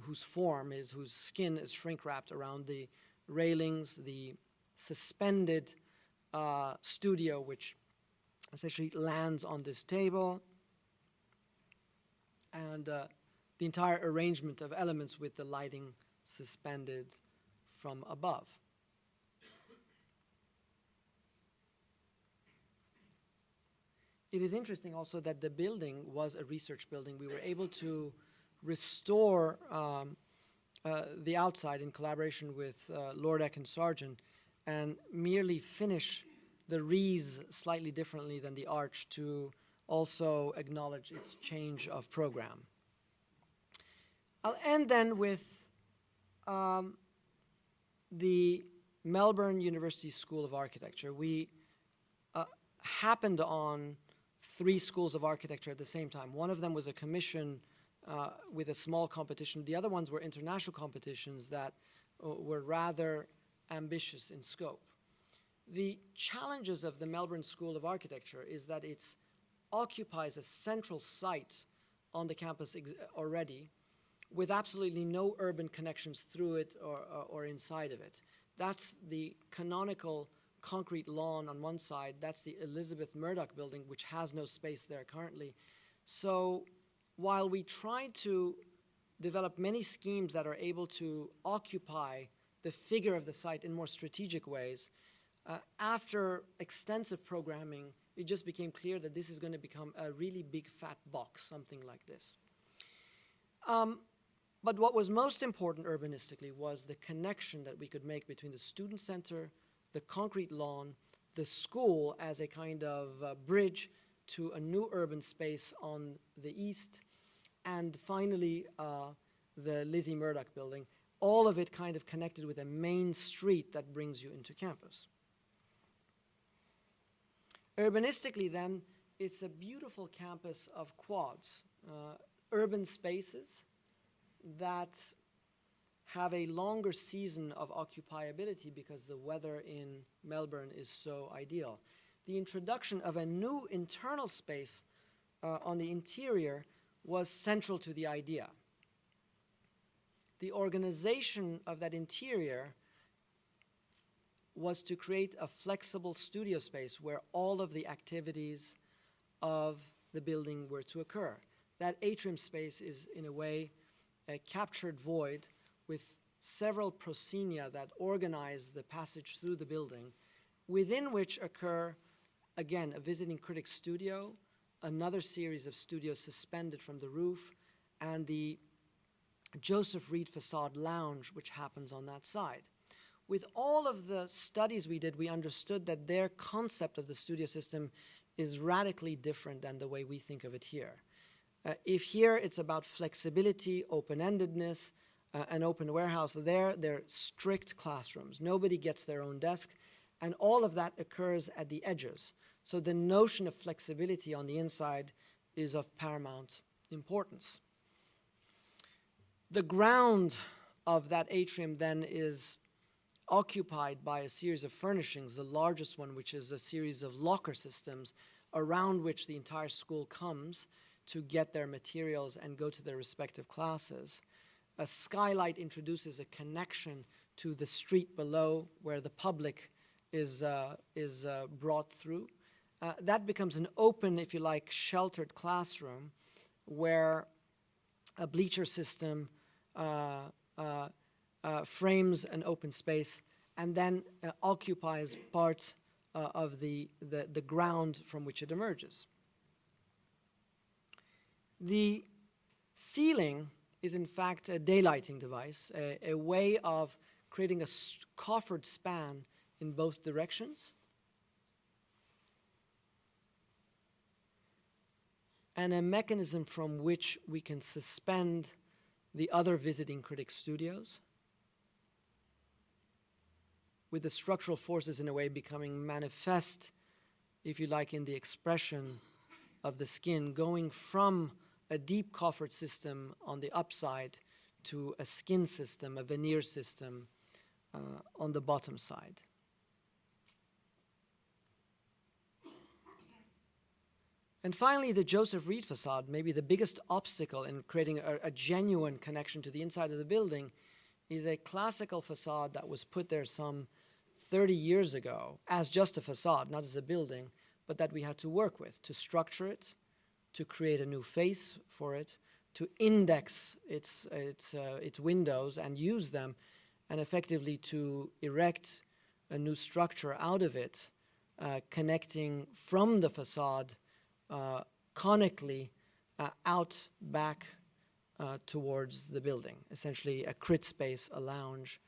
Speaker 2: whose skin is shrink wrapped around the railings, the suspended studio which essentially lands on this table, and the entire arrangement of elements with the lighting suspended from above. It is interesting also that the building was a research building. We were able to restore the outside in collaboration with Lordeck and Sargent, and merely finish the wreaths slightly differently than the arch to also acknowledge its change of program. I'll end then with the Melbourne University School of Architecture. We happened on 3 schools of architecture at the same time. One of them was a commission with a small competition. The other ones were international competitions that were rather ambitious in scope. The challenges of the Melbourne School of Architecture is that it occupies a central site on the campus already, with absolutely no urban connections through it or inside of it. That's the canonical concrete lawn on one side. That's the Elizabeth Murdoch building, which has no space there currently. So while we try to develop many schemes that are able to occupy the figure of the site in more strategic ways, after extensive programming, it just became clear that this is going to become a really big fat box, something like this. But what was most important urbanistically was the connection that we could make between the student center, the concrete lawn, the school as a kind of bridge to a new urban space on the east, and finally the Lizzie Murdoch building, all of it kind of connected with a main street that brings you into campus. Urbanistically then, it's a beautiful campus of quads, urban spaces that have a longer season of occupiability because the weather in Melbourne is so ideal. The introduction of a new internal space on the interior was central to the idea. The organization of that interior was to create a flexible studio space where all of the activities of the building were to occur. That atrium space is, in a way, a captured void with several proscenia that organize the passage through the building, within which occur, again, a visiting critic studio, another series of studios suspended from the roof, and the Joseph Reed facade lounge, which happens on that side. With all of the studies we did, we understood that their concept of the studio system is radically different than the way we think of it here. If here it's about flexibility, open-endedness, an open warehouse, there they're strict classrooms. Nobody gets their own desk, and all of that occurs at the edges. So the notion of flexibility on the inside is of paramount importance. The ground of that atrium then is occupied by a series of furnishings, the largest one, which is a series of locker systems around which the entire school comes to get their materials and go to their respective classes. A skylight introduces a connection to the street below where the public is brought through. That becomes an open, if you like, sheltered classroom where a bleacher system frames an open space and then occupies part of the ground from which it emerges. The ceiling is in fact a daylighting device, a way of creating a coffered span in both directions, and a mechanism from which we can suspend the other visiting critic studios, with the structural forces in a way becoming manifest, if you like, in the expression of the skin, going from a deep coffered system on the upside to a skin system, a veneer system on the bottom side. And finally, the Joseph Reed facade, maybe the biggest obstacle in creating a genuine connection to the inside of the building, is a classical facade that was put there some 30 years ago as just a facade, not as a building, but that we had to work with, to structure it, to create a new face for it, to index its windows and use them, and effectively to erect a new structure out of it, connecting from the facade conically out back towards the building, essentially a crit space, a lounge,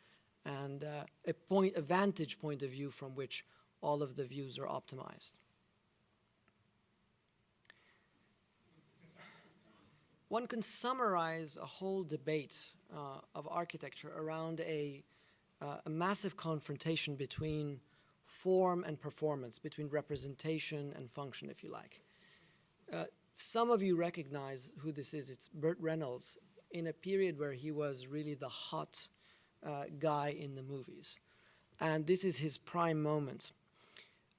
Speaker 2: and a vantage point of view from which all of the views are optimized. One can summarize a whole debate of architecture around a massive confrontation between form and performance, between representation and function, if you like. Some of you recognize who this is. It's Burt Reynolds, in a period where he was really the hot guy in the movies. And this is his prime moment.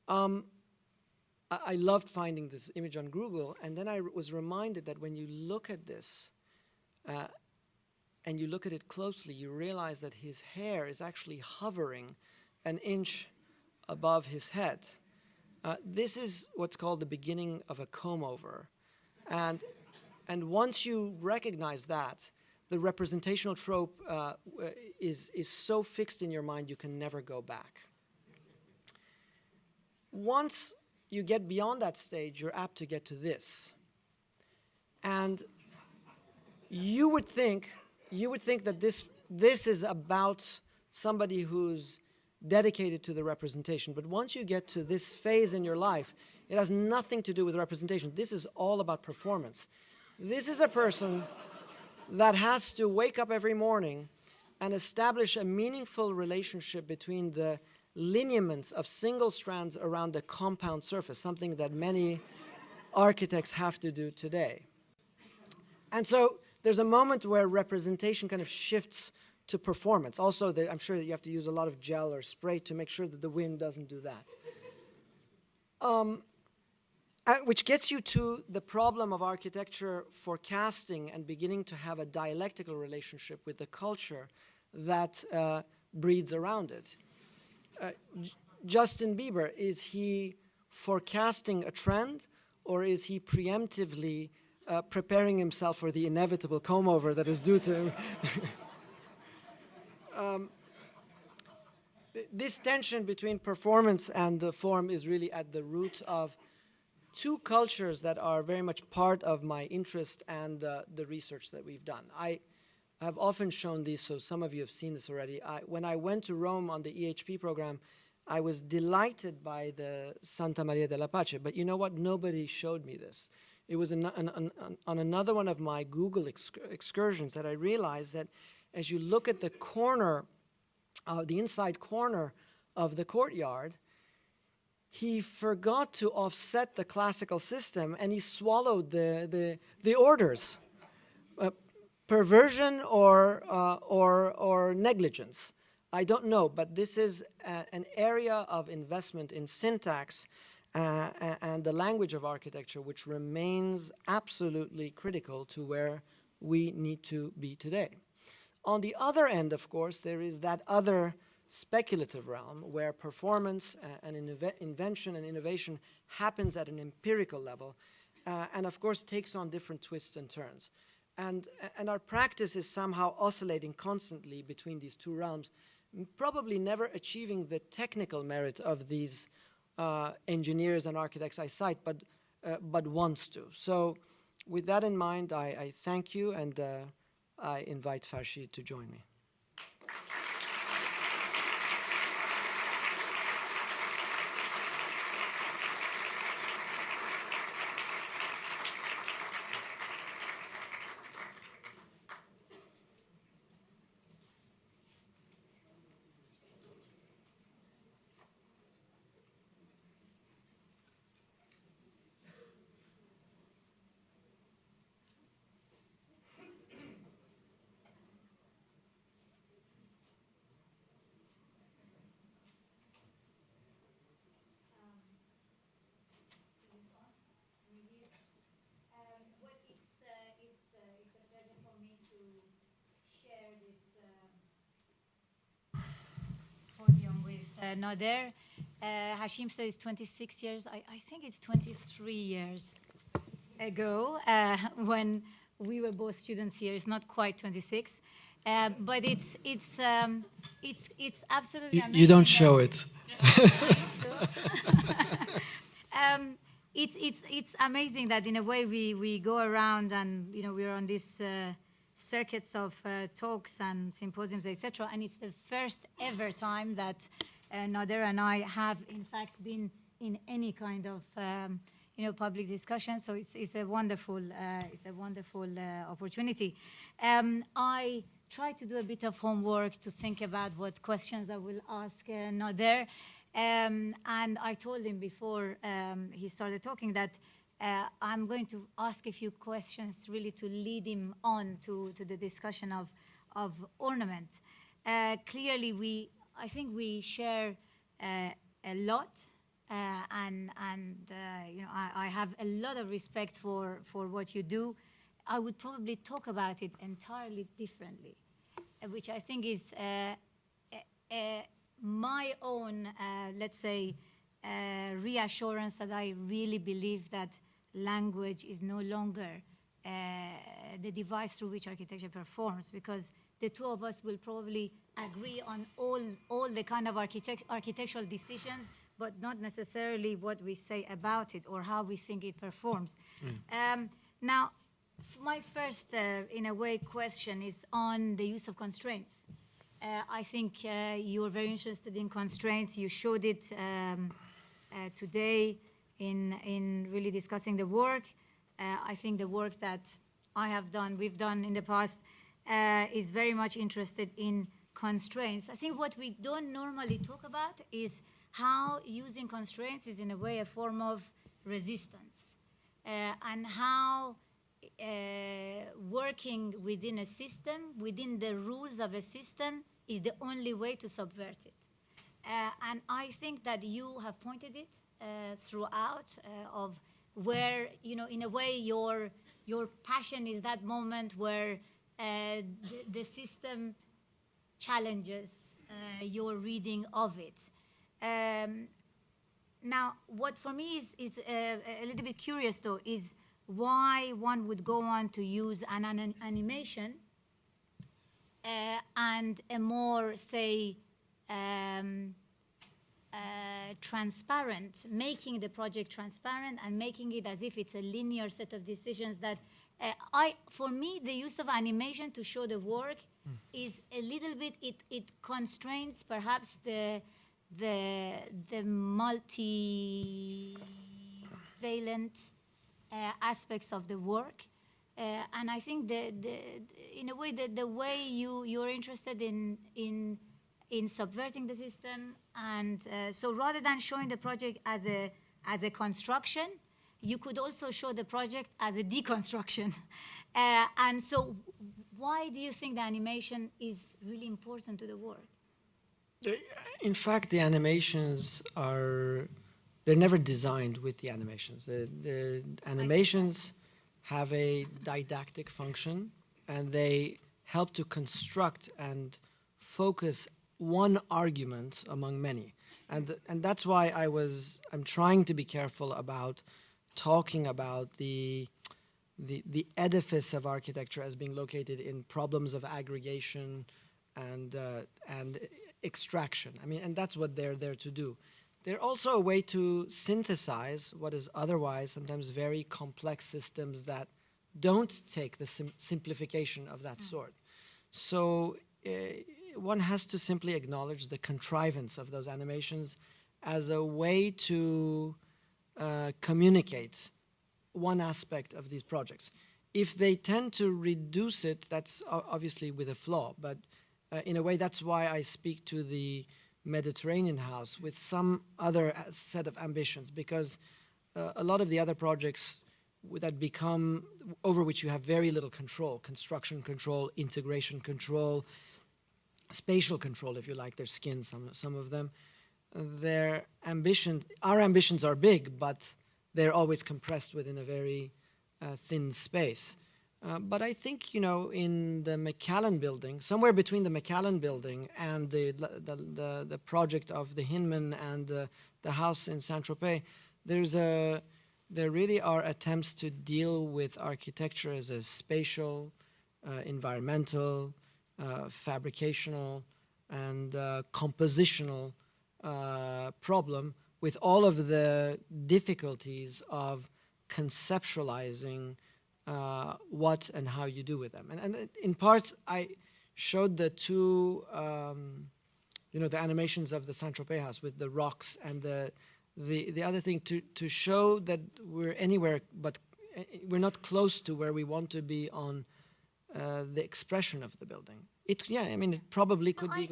Speaker 2: I loved finding this image on Google, and then I was reminded that when you look at this, and you look at it closely, you realize that his hair is actually hovering an inch above his head. This is what's called the beginning of a comb-over. And once you recognize that, the representational trope is so fixed in your mind you can never go back. Once you get beyond that stage, you're apt to get to this. And you would think that this is about somebody who's dedicated to the representation. But once you get to this phase in your life, it has nothing to do with representation. This is all about performance. This is a person that has to wake up every morning and establish a meaningful relationship between the lineaments of single strands around a compound surface, something that many architects have to do today. And so there's a moment where representation kind of shifts to performance. Also, I'm sure that you have to use a lot of gel or spray to make sure that the wind doesn't do that. Which gets you to the problem of architecture forecasting and beginning to have a dialectical relationship with the culture that breeds around it. Justin Bieber, is he forecasting a trend, or is he preemptively preparing himself for the inevitable comb-over that is due to him? This tension between performance and form is really at the root of two cultures that are very much part of my interest and the research that we've done. I have often shown these, so some of you have seen this already. When I went to Rome on the EHP program, I was delighted by the Santa Maria della Pace, but you know what? Nobody showed me this. It was on another one of my Google excursions that I realized that as you look at the corner, the inside corner of the courtyard, he forgot to offset the classical system, and he swallowed the orders. Perversion or negligence, I don't know, but this is an area of investment in syntax and the language of architecture which remains absolutely critical to where we need to be today. On the other end, of course, there is that other speculative realm where performance and invention and innovation happens at an empirical level and, of course, takes on different twists and turns. And our practice is somehow oscillating constantly between these two realms, probably never achieving the technical merit of these engineers and architects I cite, but wants to. So with that in mind, I thank you, and I invite Farshid to join me.
Speaker 3: Nader. Hashim said it's 26 years. I think it's 23 years ago when we were both students here. It's not quite 26, but it's absolutely amazing.
Speaker 2: You don't show it.
Speaker 3: It's amazing that in a way we go around and we're on this circuits of talks and symposiums, etc. And it's the first ever time that Nader and I have, in fact, been in any kind of public discussion. So it's a wonderful opportunity. I try to do a bit of homework to think about what questions I will ask Nader. And I told him before he started talking that I'm going to ask a few questions really to lead him on to the discussion of Ornament. Clearly, I think we share a lot, and I have a lot of respect for what you do. I would probably talk about it entirely differently, which I think is my own, let's say, reassurance that I really believe that language is no longer the device through which architecture performs, because the two of us will probably agree on all the kind of architectural decisions, but not necessarily what we say about it or how we think it performs. Now, my first, in a way, question is on the use of constraints. I think you're very interested in constraints. You showed it today in really discussing the work. I think the work that we've done in the past, is very much interested in constraints. I think what we don't normally talk about is how using constraints is in a way a form of resistance, and how working within a system, within the rules of a system, is the only way to subvert it. And I think that you have pointed it throughout of where, in a way, your passion is that moment where the system challenges your reading of it. Now, what for me is a little bit curious, though, is why one would go on to use an animation and a more, say, transparent, making the project transparent and making it as if it's a linear set of decisions that for me, the use of animation to show the work is a little bit, it constrains perhaps the multi-valent aspects of the work. And I think in a way, the way you're interested in subverting the system, and so rather than showing the project as a construction, you could also show the project as a deconstruction. And so why do you think the animation is really important to the work?
Speaker 2: In fact, the animations they're never designed with the animations. The animations have a didactic function, and they help to construct and focus one argument among many. And that's why I'm trying to be careful about talking about the edifice of architecture as being located in problems of aggregation and extraction. I mean, and that's what they're there to do. They're also a way to synthesize what is otherwise sometimes very complex systems that don't take the simplification of that sort. So one has to simply acknowledge the contrivance of those animations as a way to communicate one aspect of these projects. If they tend to reduce it, that's obviously with a flaw, but in a way that's why I speak to the Mediterranean house with some other set of ambitions, because a lot of the other projects that become, over which you have very little control, construction control, integration control, spatial control, if you like, their skin, some of them, our ambitions are big, but they're always compressed within a very thin space. But I think, in the McAllen building, somewhere between the McAllen building and the project of the Hinman and the house in Saint-Tropez, there really are attempts to deal with architecture as a spatial, environmental, fabricational, and compositional problem, with all of the difficulties of conceptualizing what and how you do with them. And in part, I showed the two, the animations of the Saint-Tropez house with the rocks and the other thing to show that we're anywhere, but we're not close to where we want to be on the expression of the building. It probably could be.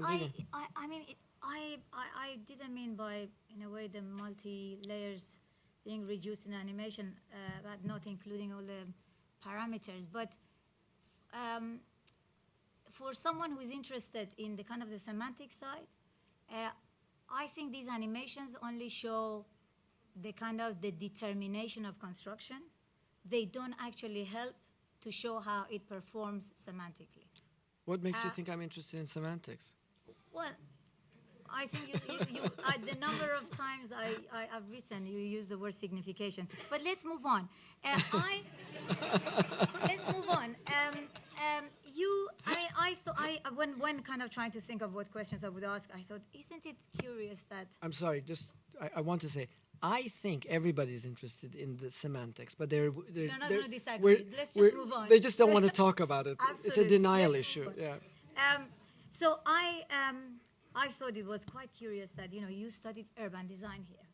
Speaker 3: I didn't mean by, in a way, the multi-layers being reduced in animation, but not including all the parameters. But for someone who is interested in the kind of the semantic side, I think these animations only show the kind of the determination of construction. They don't actually help to show how it performs semantically.
Speaker 2: What makes you think I'm interested in semantics?
Speaker 3: Well, I think the number of times I've written, you use the word signification. But let's move on. Let's move on. When kind of trying to think of what questions I would ask, I thought, isn't it curious that...
Speaker 2: I'm sorry, I want to say, I think everybody's interested in the semantics, but they're
Speaker 3: not going to disagree. Let's just move on.
Speaker 2: They just don't want to talk about it.
Speaker 3: Absolutely.
Speaker 2: It's a denial issue. Yeah.
Speaker 3: So I thought it was quite curious that you studied urban design here.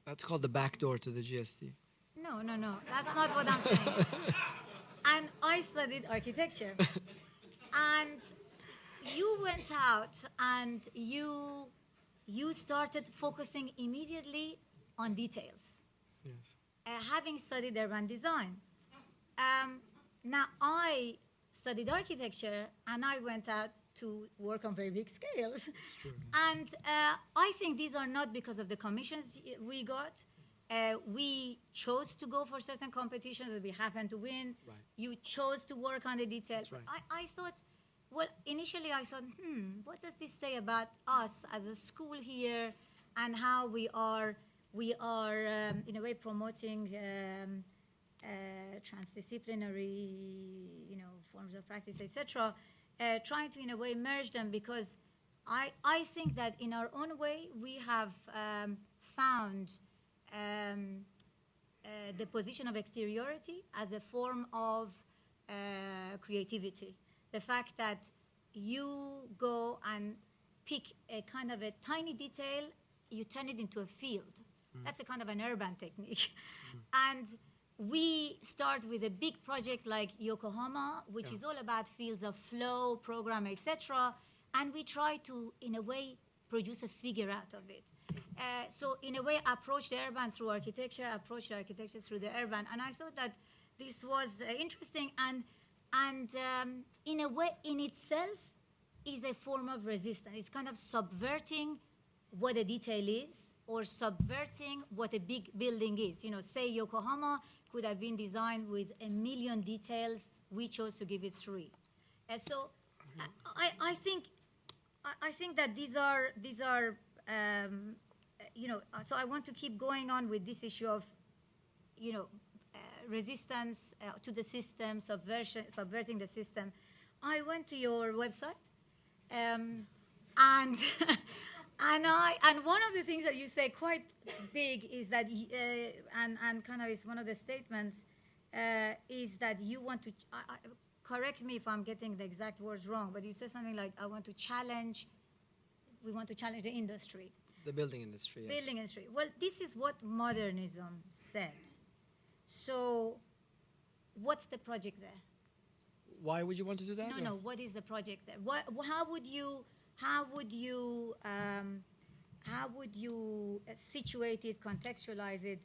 Speaker 2: That's called the back door to the GSD.
Speaker 3: No. That's not what I'm saying. And I studied architecture. And you went out and you started focusing immediately on details. Yes. Having studied urban design. Now I studied architecture and I went out to work on very big scales. That's true. And I think these are not because of the commissions we got. We chose to go for certain competitions that we happened to win. Right. You chose to work on the details. Right. I thought, well, initially I thought, what does this say about us as a school here and how we are in a way promoting transdisciplinary, forms of practice, etc., trying to, in a way, merge them, because I think that in our own way we have found the position of exteriority as a form of creativity. The fact that you go and pick a kind of a tiny detail, you turn it into a field. That's a kind of an urban technique. And we start with a big project like Yokohama, which is all about fields of flow, program, etc. And we try to, in a way, produce a figure out of it. So in a way, approach the urban through architecture, approach the architecture through the urban. And I thought that this was interesting and in a way, in itself, is a form of resistance. It's kind of subverting what a detail is, or subverting what a big building is. Say Yokohama could have been designed with 1 million details. We chose to give it 3. So I think that these are so I want to keep going on with this issue of resistance to the system, subverting the system. I went to your website, and and one of the things that you say quite big is that, and kind of is one of the statements, is that you want to, correct me if I'm getting the exact words wrong, but you said something like, we want to challenge the industry.
Speaker 2: The building industry, yes.
Speaker 3: Building industry. Well, this is what modernism said. So what's the project there?
Speaker 2: Why would you want to do that?
Speaker 3: No. What is the project there? How would you situate it, contextualize it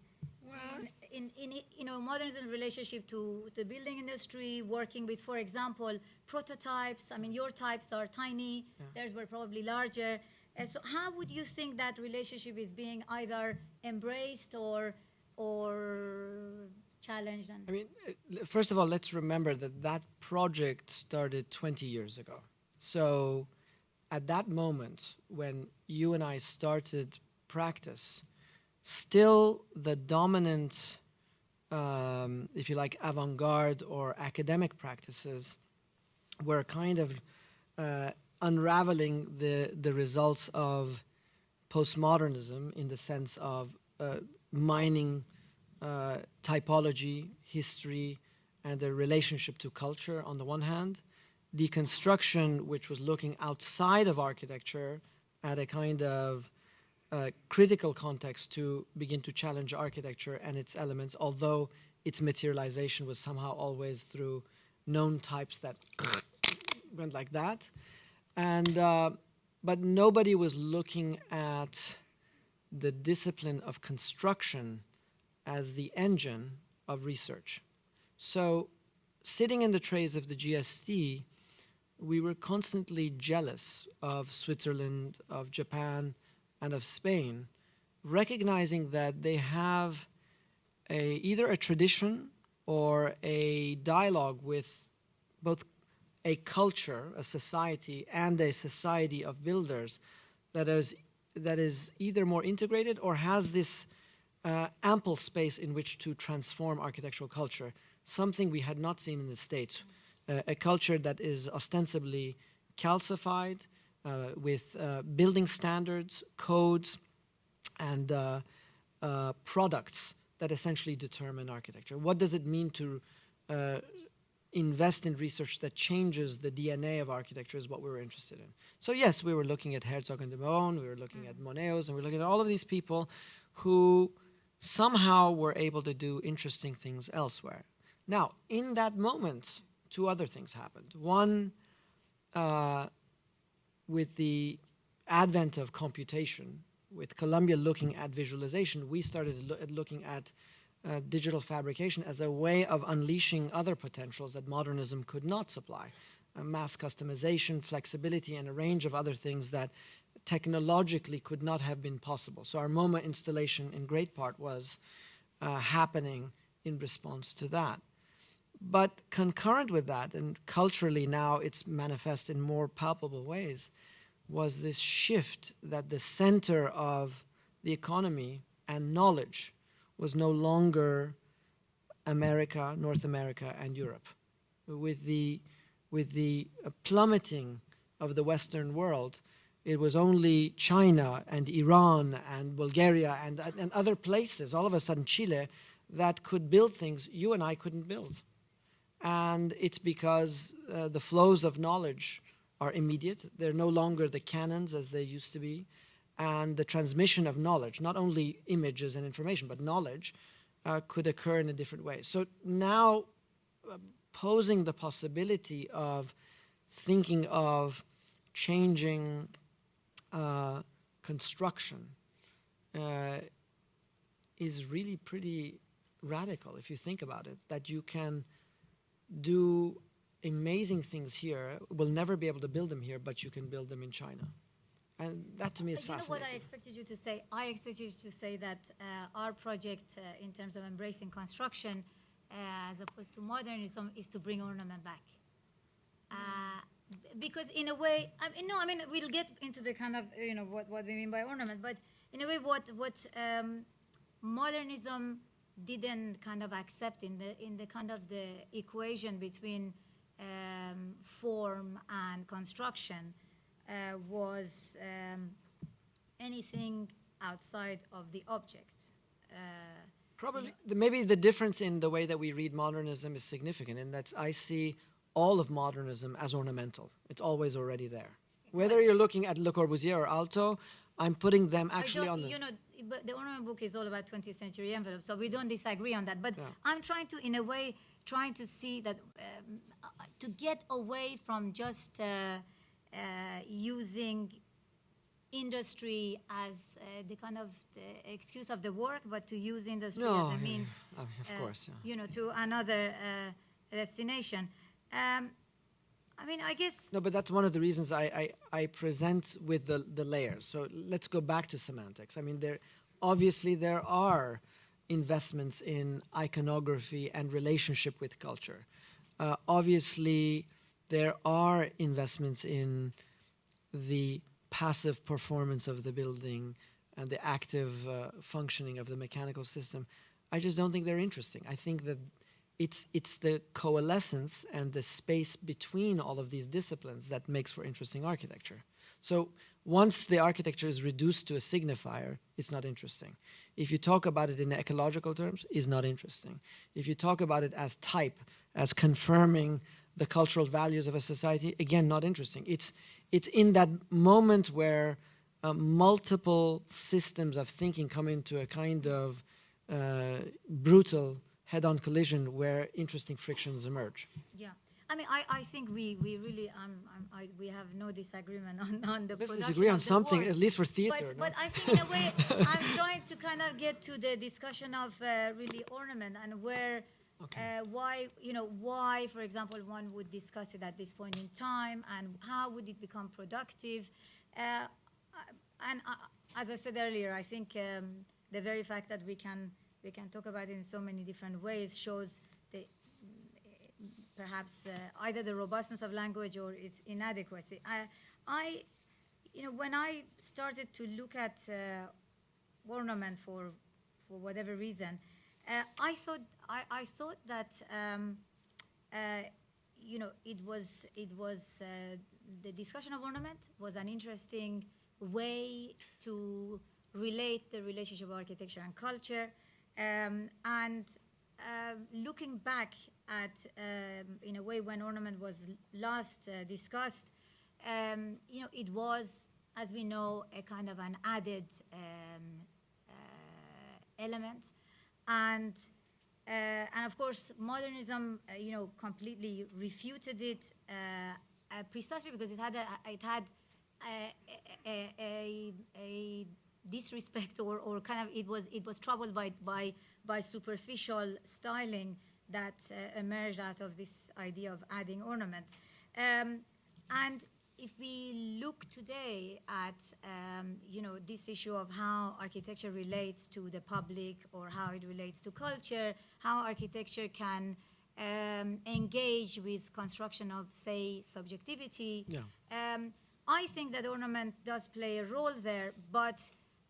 Speaker 3: in modernism relationship to the building industry, working with, for example, prototypes? I mean, your types are tiny; theirs were probably larger. So, how would you think that relationship is being either embraced or challenged? I
Speaker 2: mean, first of all, let's remember that project started 20 years ago. So at that moment, when you and I started practice, still the dominant, if you like, avant-garde or academic practices were kind of unraveling the results of postmodernism in the sense of mining typology, history, and the relationship to culture on the one hand, deconstruction, which was looking outside of architecture at a kind of critical context to begin to challenge architecture and its elements, although its materialization was somehow always through known types that went like that. And, but nobody was looking at the discipline of construction as the engine of research. So sitting in the trays of the GST, we were constantly jealous of Switzerland, of Japan, and of Spain, recognizing that they have either a tradition or a dialogue with both a culture, a society, and a society of builders that is either more integrated or has this ample space in which to transform architectural culture, something we had not seen in the States. A culture that is ostensibly calcified with building standards, codes, and products that essentially determine architecture. What does it mean to invest in research that changes the DNA of architecture is what we were interested in. So yes, we were looking at Herzog and de Boon, we were looking at Moneos, and we were looking at all of these people who somehow were able to do interesting things elsewhere. Now, in that moment, two other things happened. One, with the advent of computation, with Columbia looking at visualization, we started looking at digital fabrication as a way of unleashing other potentials that modernism could not supply. Mass customization, flexibility, and a range of other things that technologically could not have been possible. So our MoMA installation in great part was happening in response to that. But concurrent with that, and culturally now it's manifest in more palpable ways, was this shift that the center of the economy and knowledge was no longer America, North America, and Europe. With the plummeting of the Western world, it was only China and Iran and Bulgaria and other places, all of a sudden Chile, that could build things you and I couldn't build. And it's because the flows of knowledge are immediate. They're no longer the cannons as they used to be. And the transmission of knowledge, not only images and information, but knowledge, could occur in a different way. So now posing the possibility of thinking of changing construction is really pretty radical if you think about it, that you can do amazing things here. We'll never be able to build them here, but you can build them in China. And that to me is fascinating.
Speaker 3: You know what I expected you to say? I expected you to say that our project in terms of embracing construction as opposed to modernism is to bring ornament back. Because in a way, I mean, we'll get into the kind of, what we mean by ornament, but in a way what modernism didn't kind of accept in the kind of the equation between form and construction was anything outside of the object.
Speaker 2: Probably, maybe the difference in the way that we read modernism is significant, in that I see all of modernism as ornamental. It's always already there. Whether you're looking at Le Corbusier or Alto, I'm putting them actually on the...
Speaker 3: But the ornament book is all about 20th century envelopes, so we don't disagree on that. But yeah. I'm trying to, in a way, to see that, to get away from just using industry as the kind of the excuse of the work, but to use industry as a means,
Speaker 2: of course, yeah.
Speaker 3: To another destination. I mean, I guess...
Speaker 2: No, but that's one of the reasons I present with the layers. So let's go back to semantics. I mean, obviously there are investments in iconography and relationship with culture. Obviously, there are investments in the passive performance of the building and the active functioning of the mechanical system. I just don't think they're interesting. I think that it's the coalescence and the space between all of these disciplines that makes for interesting architecture. So once the architecture is reduced to a signifier, it's not interesting. If you talk about it in ecological terms, it's not interesting. If you talk about it as type, as confirming the cultural values of a society, again, not interesting. It's in that moment where multiple systems of thinking come into a kind of brutal head-on collision where interesting frictions emerge.
Speaker 3: Yeah. I mean, I think we really, we have no disagreement on the
Speaker 2: Let's
Speaker 3: production
Speaker 2: disagree on
Speaker 3: of the
Speaker 2: something,
Speaker 3: work.
Speaker 2: at least for theater.
Speaker 3: But, but I think in a way, I'm trying to kind of get to the discussion of really ornament and where, why, why, for example, one would discuss it at this point in time and how would it become productive. As I said earlier, I think the very fact that we can talk about it in so many different ways shows the perhaps either the robustness of language or its inadequacy. When I started to look at ornament for whatever reason, I thought that it was the discussion of ornament was an interesting way to relate the relationship of architecture and culture, and looking back at in a way when ornament was last discussed, it was, as we know, a kind of an added element, and of course modernism completely refuted it precisely because it had a disrespect or kind of it was troubled by superficial styling that emerged out of this idea of adding ornament. And if we look today at this issue of how architecture relates to the public or how it relates to culture, how architecture can engage with construction of, say, subjectivity, I think that ornament does play a role there, but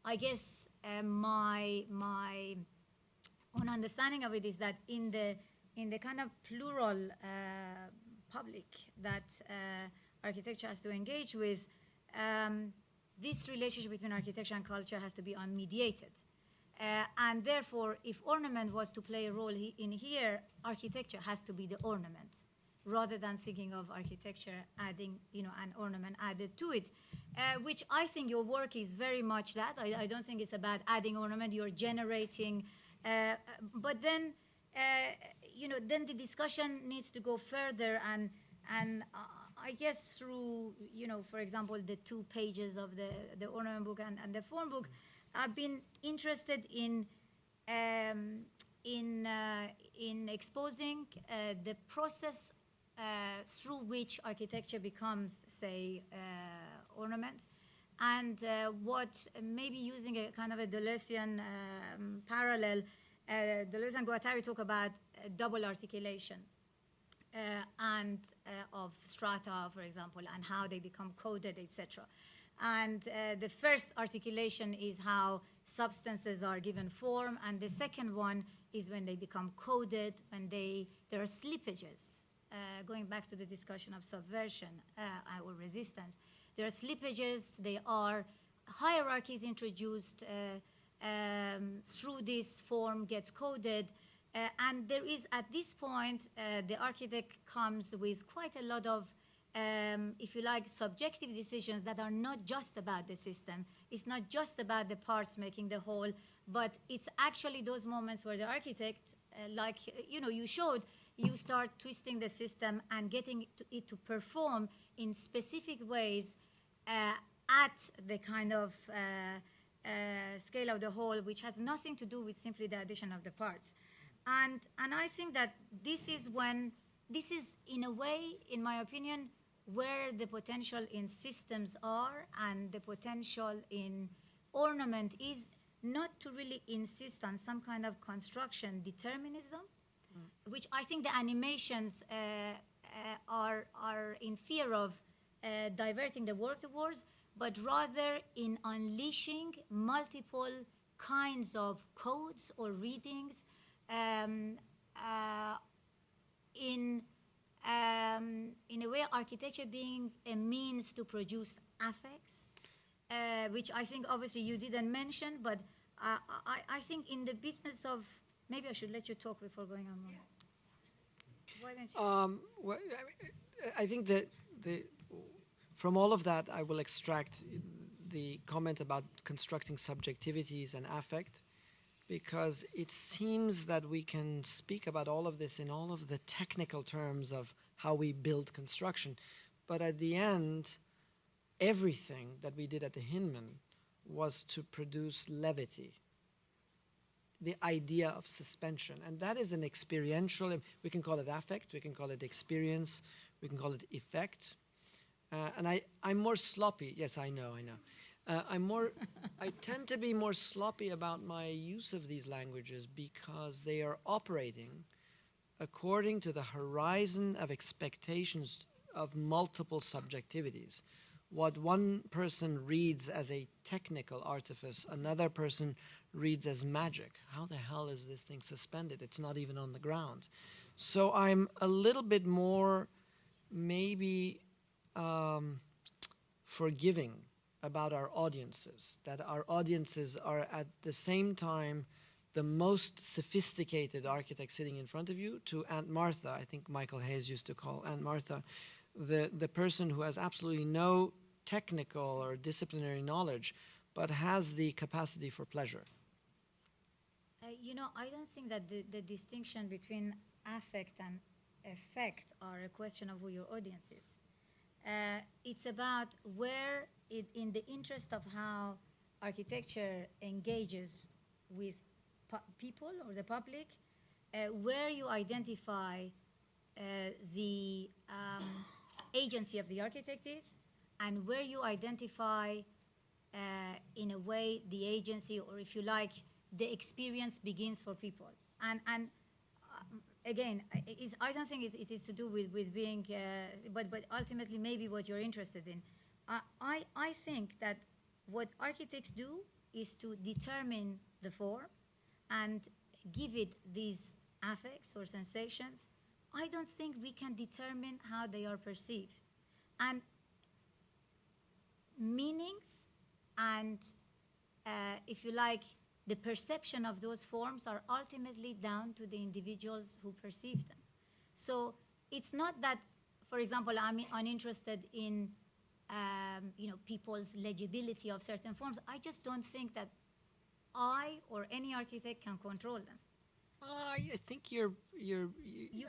Speaker 3: I guess my own understanding of it is that in the kind of plural public that architecture has to engage with, this relationship between architecture and culture has to be unmediated. And therefore, if ornament was to play a role in here, architecture has to be the ornament, rather than thinking of architecture adding, an ornament added to it, which I think your work is very much that. I don't think it's about adding ornament. You're generating, but then, then the discussion needs to go further, and I guess through, for example, the 2 pages of the ornament book and the form book, I've been interested in exposing the process through which architecture becomes, say, ornament, and what maybe using a kind of a Deleuzean parallel, Deleuze and Guattari talk about double articulation and of strata, for example, and how they become coded, etc. And the first articulation is how substances are given form, and the second one is when they become coded, when there are slippages. Going back to the discussion of subversion or resistance, there are slippages, there are hierarchies introduced through this form gets coded, and there is, at this point, the architect comes with quite a lot of, if you like, subjective decisions that are not just about the system. It's not just about the parts making the whole, but it's actually those moments where the architect, like you showed, you start twisting the system and getting it to perform in specific ways at the kind of scale of the whole, which has nothing to do with simply the addition of the parts. And I think that this is in a way, in my opinion, where the potential in systems are, and the potential in ornament is not to really insist on some kind of construction determinism, which I think the animations are in fear of diverting the work towards, but rather in unleashing multiple kinds of codes or readings in a way, architecture being a means to produce affects, which I think obviously you didn't mention, but I think in the business of, maybe I should let you talk before going on more. Why don't you?
Speaker 2: Well, I think that from all of that, I will extract the comment about constructing subjectivities and affect, because it seems that we can speak about all of this in all of the technical terms of how we build construction. But at the end, everything that we did at the Hinman was to produce levity, the idea of suspension. And that is an experiential, we can call it affect, we can call it experience, we can call it effect. And I'm more sloppy. Yes, I know. I tend to be more sloppy about my use of these languages because they are operating according to the horizon of expectations of multiple subjectivities. What one person reads as a technical artifice, another person reads as magic. How the hell is this thing suspended? It's not even on the ground. So I'm a little bit more maybe forgiving about our audiences, that our audiences are at the same time the most sophisticated architect sitting in front of you to Aunt Martha. I think Michael Hayes used to call Aunt Martha the person who has absolutely no technical or disciplinary knowledge, but has the capacity for pleasure.
Speaker 3: You know, I don't think that the distinction between affect and effect are a question of who your audience is. It's about where, in the interest of how architecture engages with people or the public, where you identify the agency of the architect is, and where you identify, in a way, the agency, or if you like, the experience begins for people. And again, I don't think it is to do with being, but ultimately maybe what you're interested in. I think that what architects do is to determine the form and give it these affects or sensations. I don't think we can determine how they are perceived. And meanings and, if you like, the perception of those forms are ultimately down to the individuals who perceive them. So it's not that, for example, I'm uninterested in people's legibility of certain forms. I just don't think that I or any architect can control them.
Speaker 2: I think you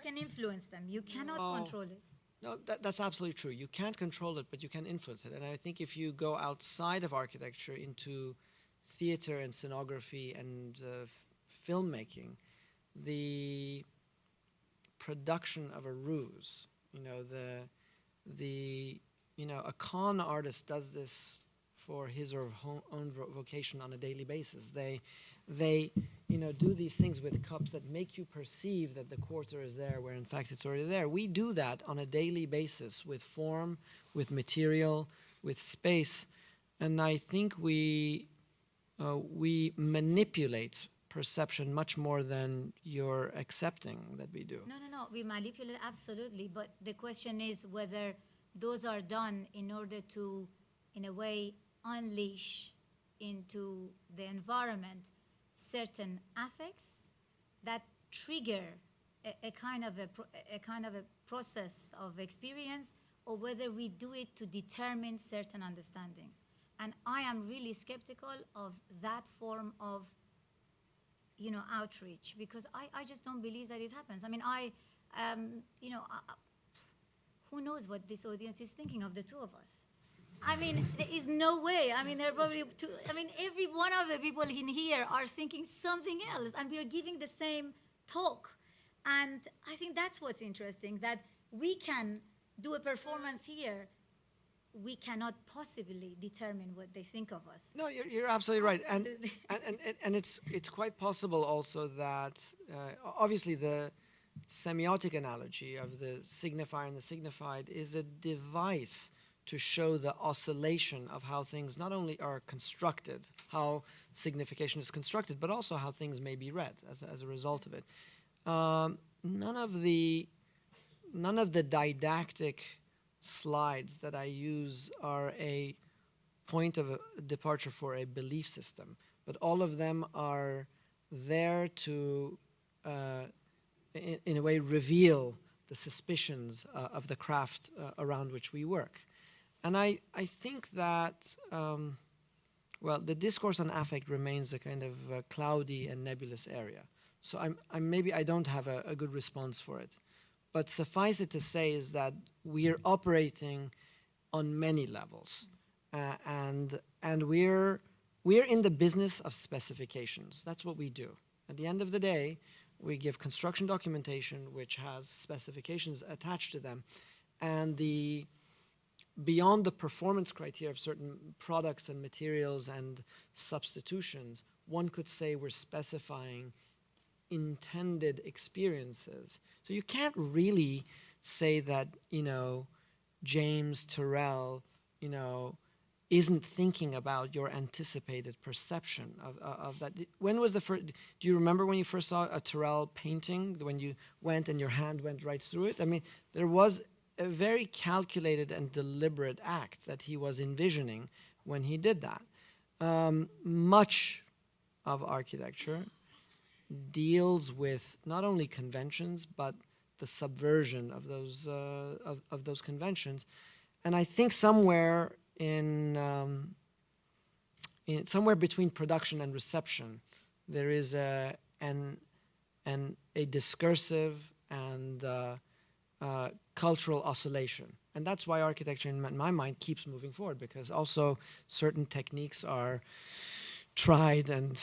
Speaker 3: can influence them. You cannot control it.
Speaker 2: No, that's absolutely true. You can't control it, but you can influence it. And I think if you go outside of architecture into theater and scenography and filmmaking, the production of a ruse, a con artist does this for his or her own vocation on a daily basis. They do these things with cups that make you perceive that the quarter is there where in fact it's already there. We do that on a daily basis with form, with material, with space, and I think we manipulate perception much more than you're accepting that we do.
Speaker 3: No, we manipulate absolutely, but the question is whether those are done in order to, in a way, unleash into the environment certain affects that trigger a kind of a process of experience, or whether we do it to determine certain understandings. And I am really skeptical of that form of, outreach, because I just don't believe that it happens. I mean, who knows what this audience is thinking of the two of us? I mean, there is no way. I mean, there are probably every one of the people in here are thinking something else, and we are giving the same talk. And I think that's what's interesting, that we can do a performance here. We cannot possibly determine what they think of us.
Speaker 2: No, you're absolutely right.
Speaker 3: Absolutely.
Speaker 2: And it's quite possible also that, obviously the semiotic analogy of the signifier and the signified is a device to show the oscillation of how things not only are constructed, how signification is constructed, but also how things may be read as a result of it. None of the none of the didactic slides that I use are a point of departure for a belief system, but all of them are there to, in a way, reveal the suspicions of the craft around which we work. And I think that, well, the discourse on affect remains a kind of cloudy and nebulous area. So maybe I don't have a good response for it. But suffice it to say is that we are operating on many levels. And we're in the business of specifications. That's what we do. At the end of the day, we give construction documentation which has specifications attached to them. And beyond the performance criteria of certain products and materials and substitutions, one could say we're specifying intended experiences. So you can't really say that, James Turrell, isn't thinking about your anticipated perception of that. When was the first, do you remember when you first saw a Turrell painting, when you went and your hand went right through it? I mean, there was a very calculated and deliberate act that he was envisioning when he did that. Much of architecture deals with not only conventions, but the subversion of those conventions. And I think somewhere somewhere between production and reception, there is a discursive and cultural oscillation. And that's why architecture, in my mind, keeps moving forward, because also certain techniques are tried and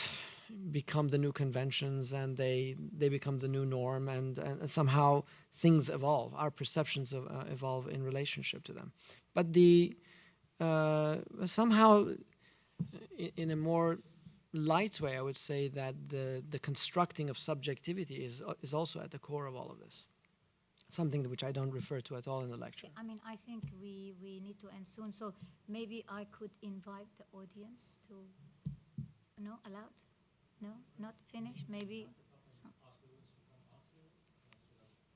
Speaker 2: become the new conventions, and they become the new norm, and somehow things evolve. Our perceptions evolve in relationship to them. But somehow, in a more light way, I would say that the constructing of subjectivity is also at the core of all of this. Something which I don't refer to at all in the lecture.
Speaker 3: I mean, I think we need to end soon, so maybe I could invite the audience to, no, allowed? No, not finished, maybe? Some.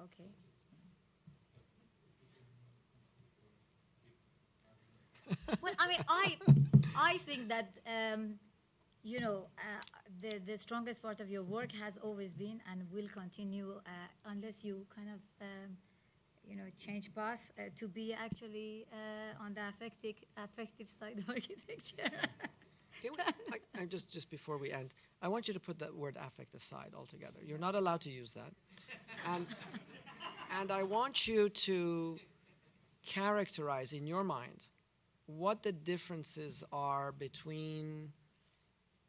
Speaker 3: Okay. Well, I mean, I think that, the strongest part of your work has always been and will continue, unless you kind of, change path, to be actually on the affective side of architecture.
Speaker 2: I just before we end, I want you to put that word affect aside altogether. You're not allowed to use that. And I want you to characterize in your mind what the differences are between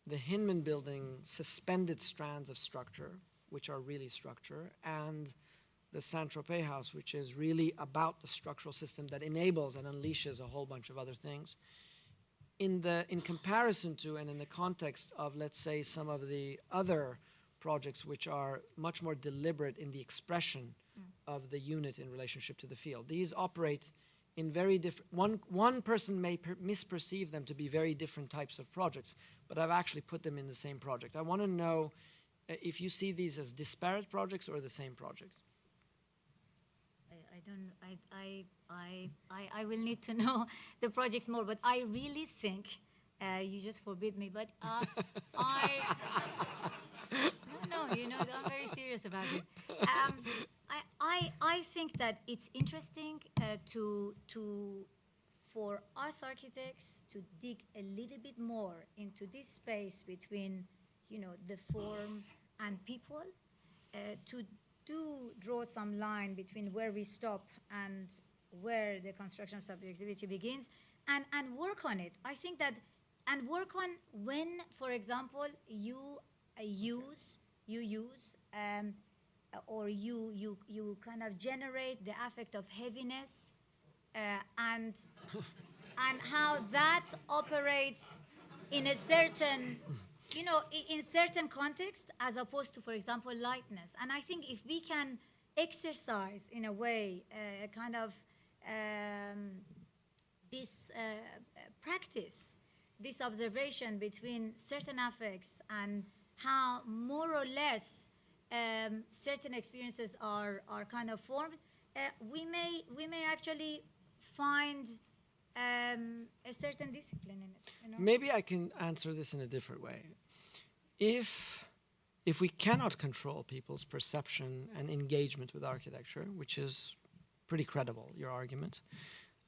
Speaker 2: the Hinman Building suspended strands of structure, which are really structure, and the Saint-Tropez house, which is really about the structural system that enables and unleashes a whole bunch of other things. In comparison to and in the context of, let's say, some of the other projects which are much more deliberate in the expression of the unit in relationship to the field. These operate in very different, one person may misperceive them to be very different types of projects, but I've actually put them in the same project. I want to know if you see these as disparate projects or the same project.
Speaker 3: I will need to know the projects more, but I really think, you just forbid me, but no, I'm very serious about it. I think that it's interesting for us architects to dig a little bit more into this space between, the form and people, to draw some line between where we stop and where the construction subjectivity begins, and work on it. I think that, and work on when, for example, you use or you kind of generate the affect of heaviness, and how that operates in a certain, in certain context, as opposed to, for example, lightness. And I think if we can exercise, in a way, kind of this practice, this observation between certain affects and how more or less certain experiences are kind of formed, we may actually find a certain discipline in it. You know?
Speaker 2: Maybe I can answer this in a different way. If we cannot control people's perception and engagement with architecture, which is pretty credible, your argument,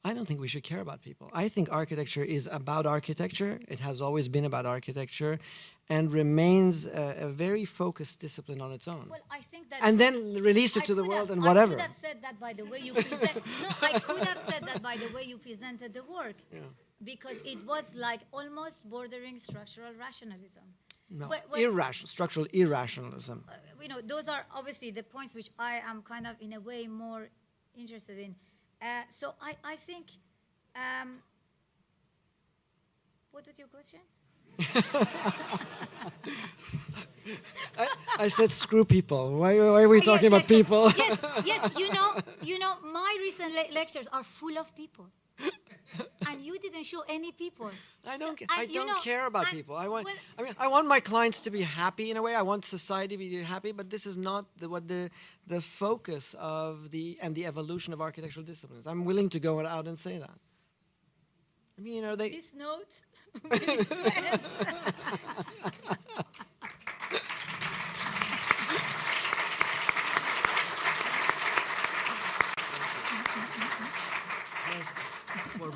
Speaker 2: I don't think we should care about people. I think architecture is about architecture. It has always been about architecture and remains a very focused discipline on its own.
Speaker 3: Well, I think that...
Speaker 2: And then release it to the world and whatever.
Speaker 3: I could have said that by the way you present... No, I could have said that by the way you presented the work.
Speaker 2: Yeah.
Speaker 3: Because it was like almost bordering structural rationalism.
Speaker 2: No, structural irrationalism.
Speaker 3: You know, those are obviously the points which I am kind of in a way more interested in. So I think, what was your question?
Speaker 2: I said screw people. Why are we talking about people?
Speaker 3: Yes, you know, my recent lectures are full of people. And you didn't show any people.
Speaker 2: I don't care about people. I want my clients to be happy in a way. I want society to be happy, but this is not what the focus of the evolution of architectural disciplines. I'm willing to go out and say that. I mean,
Speaker 3: This note.
Speaker 2: Or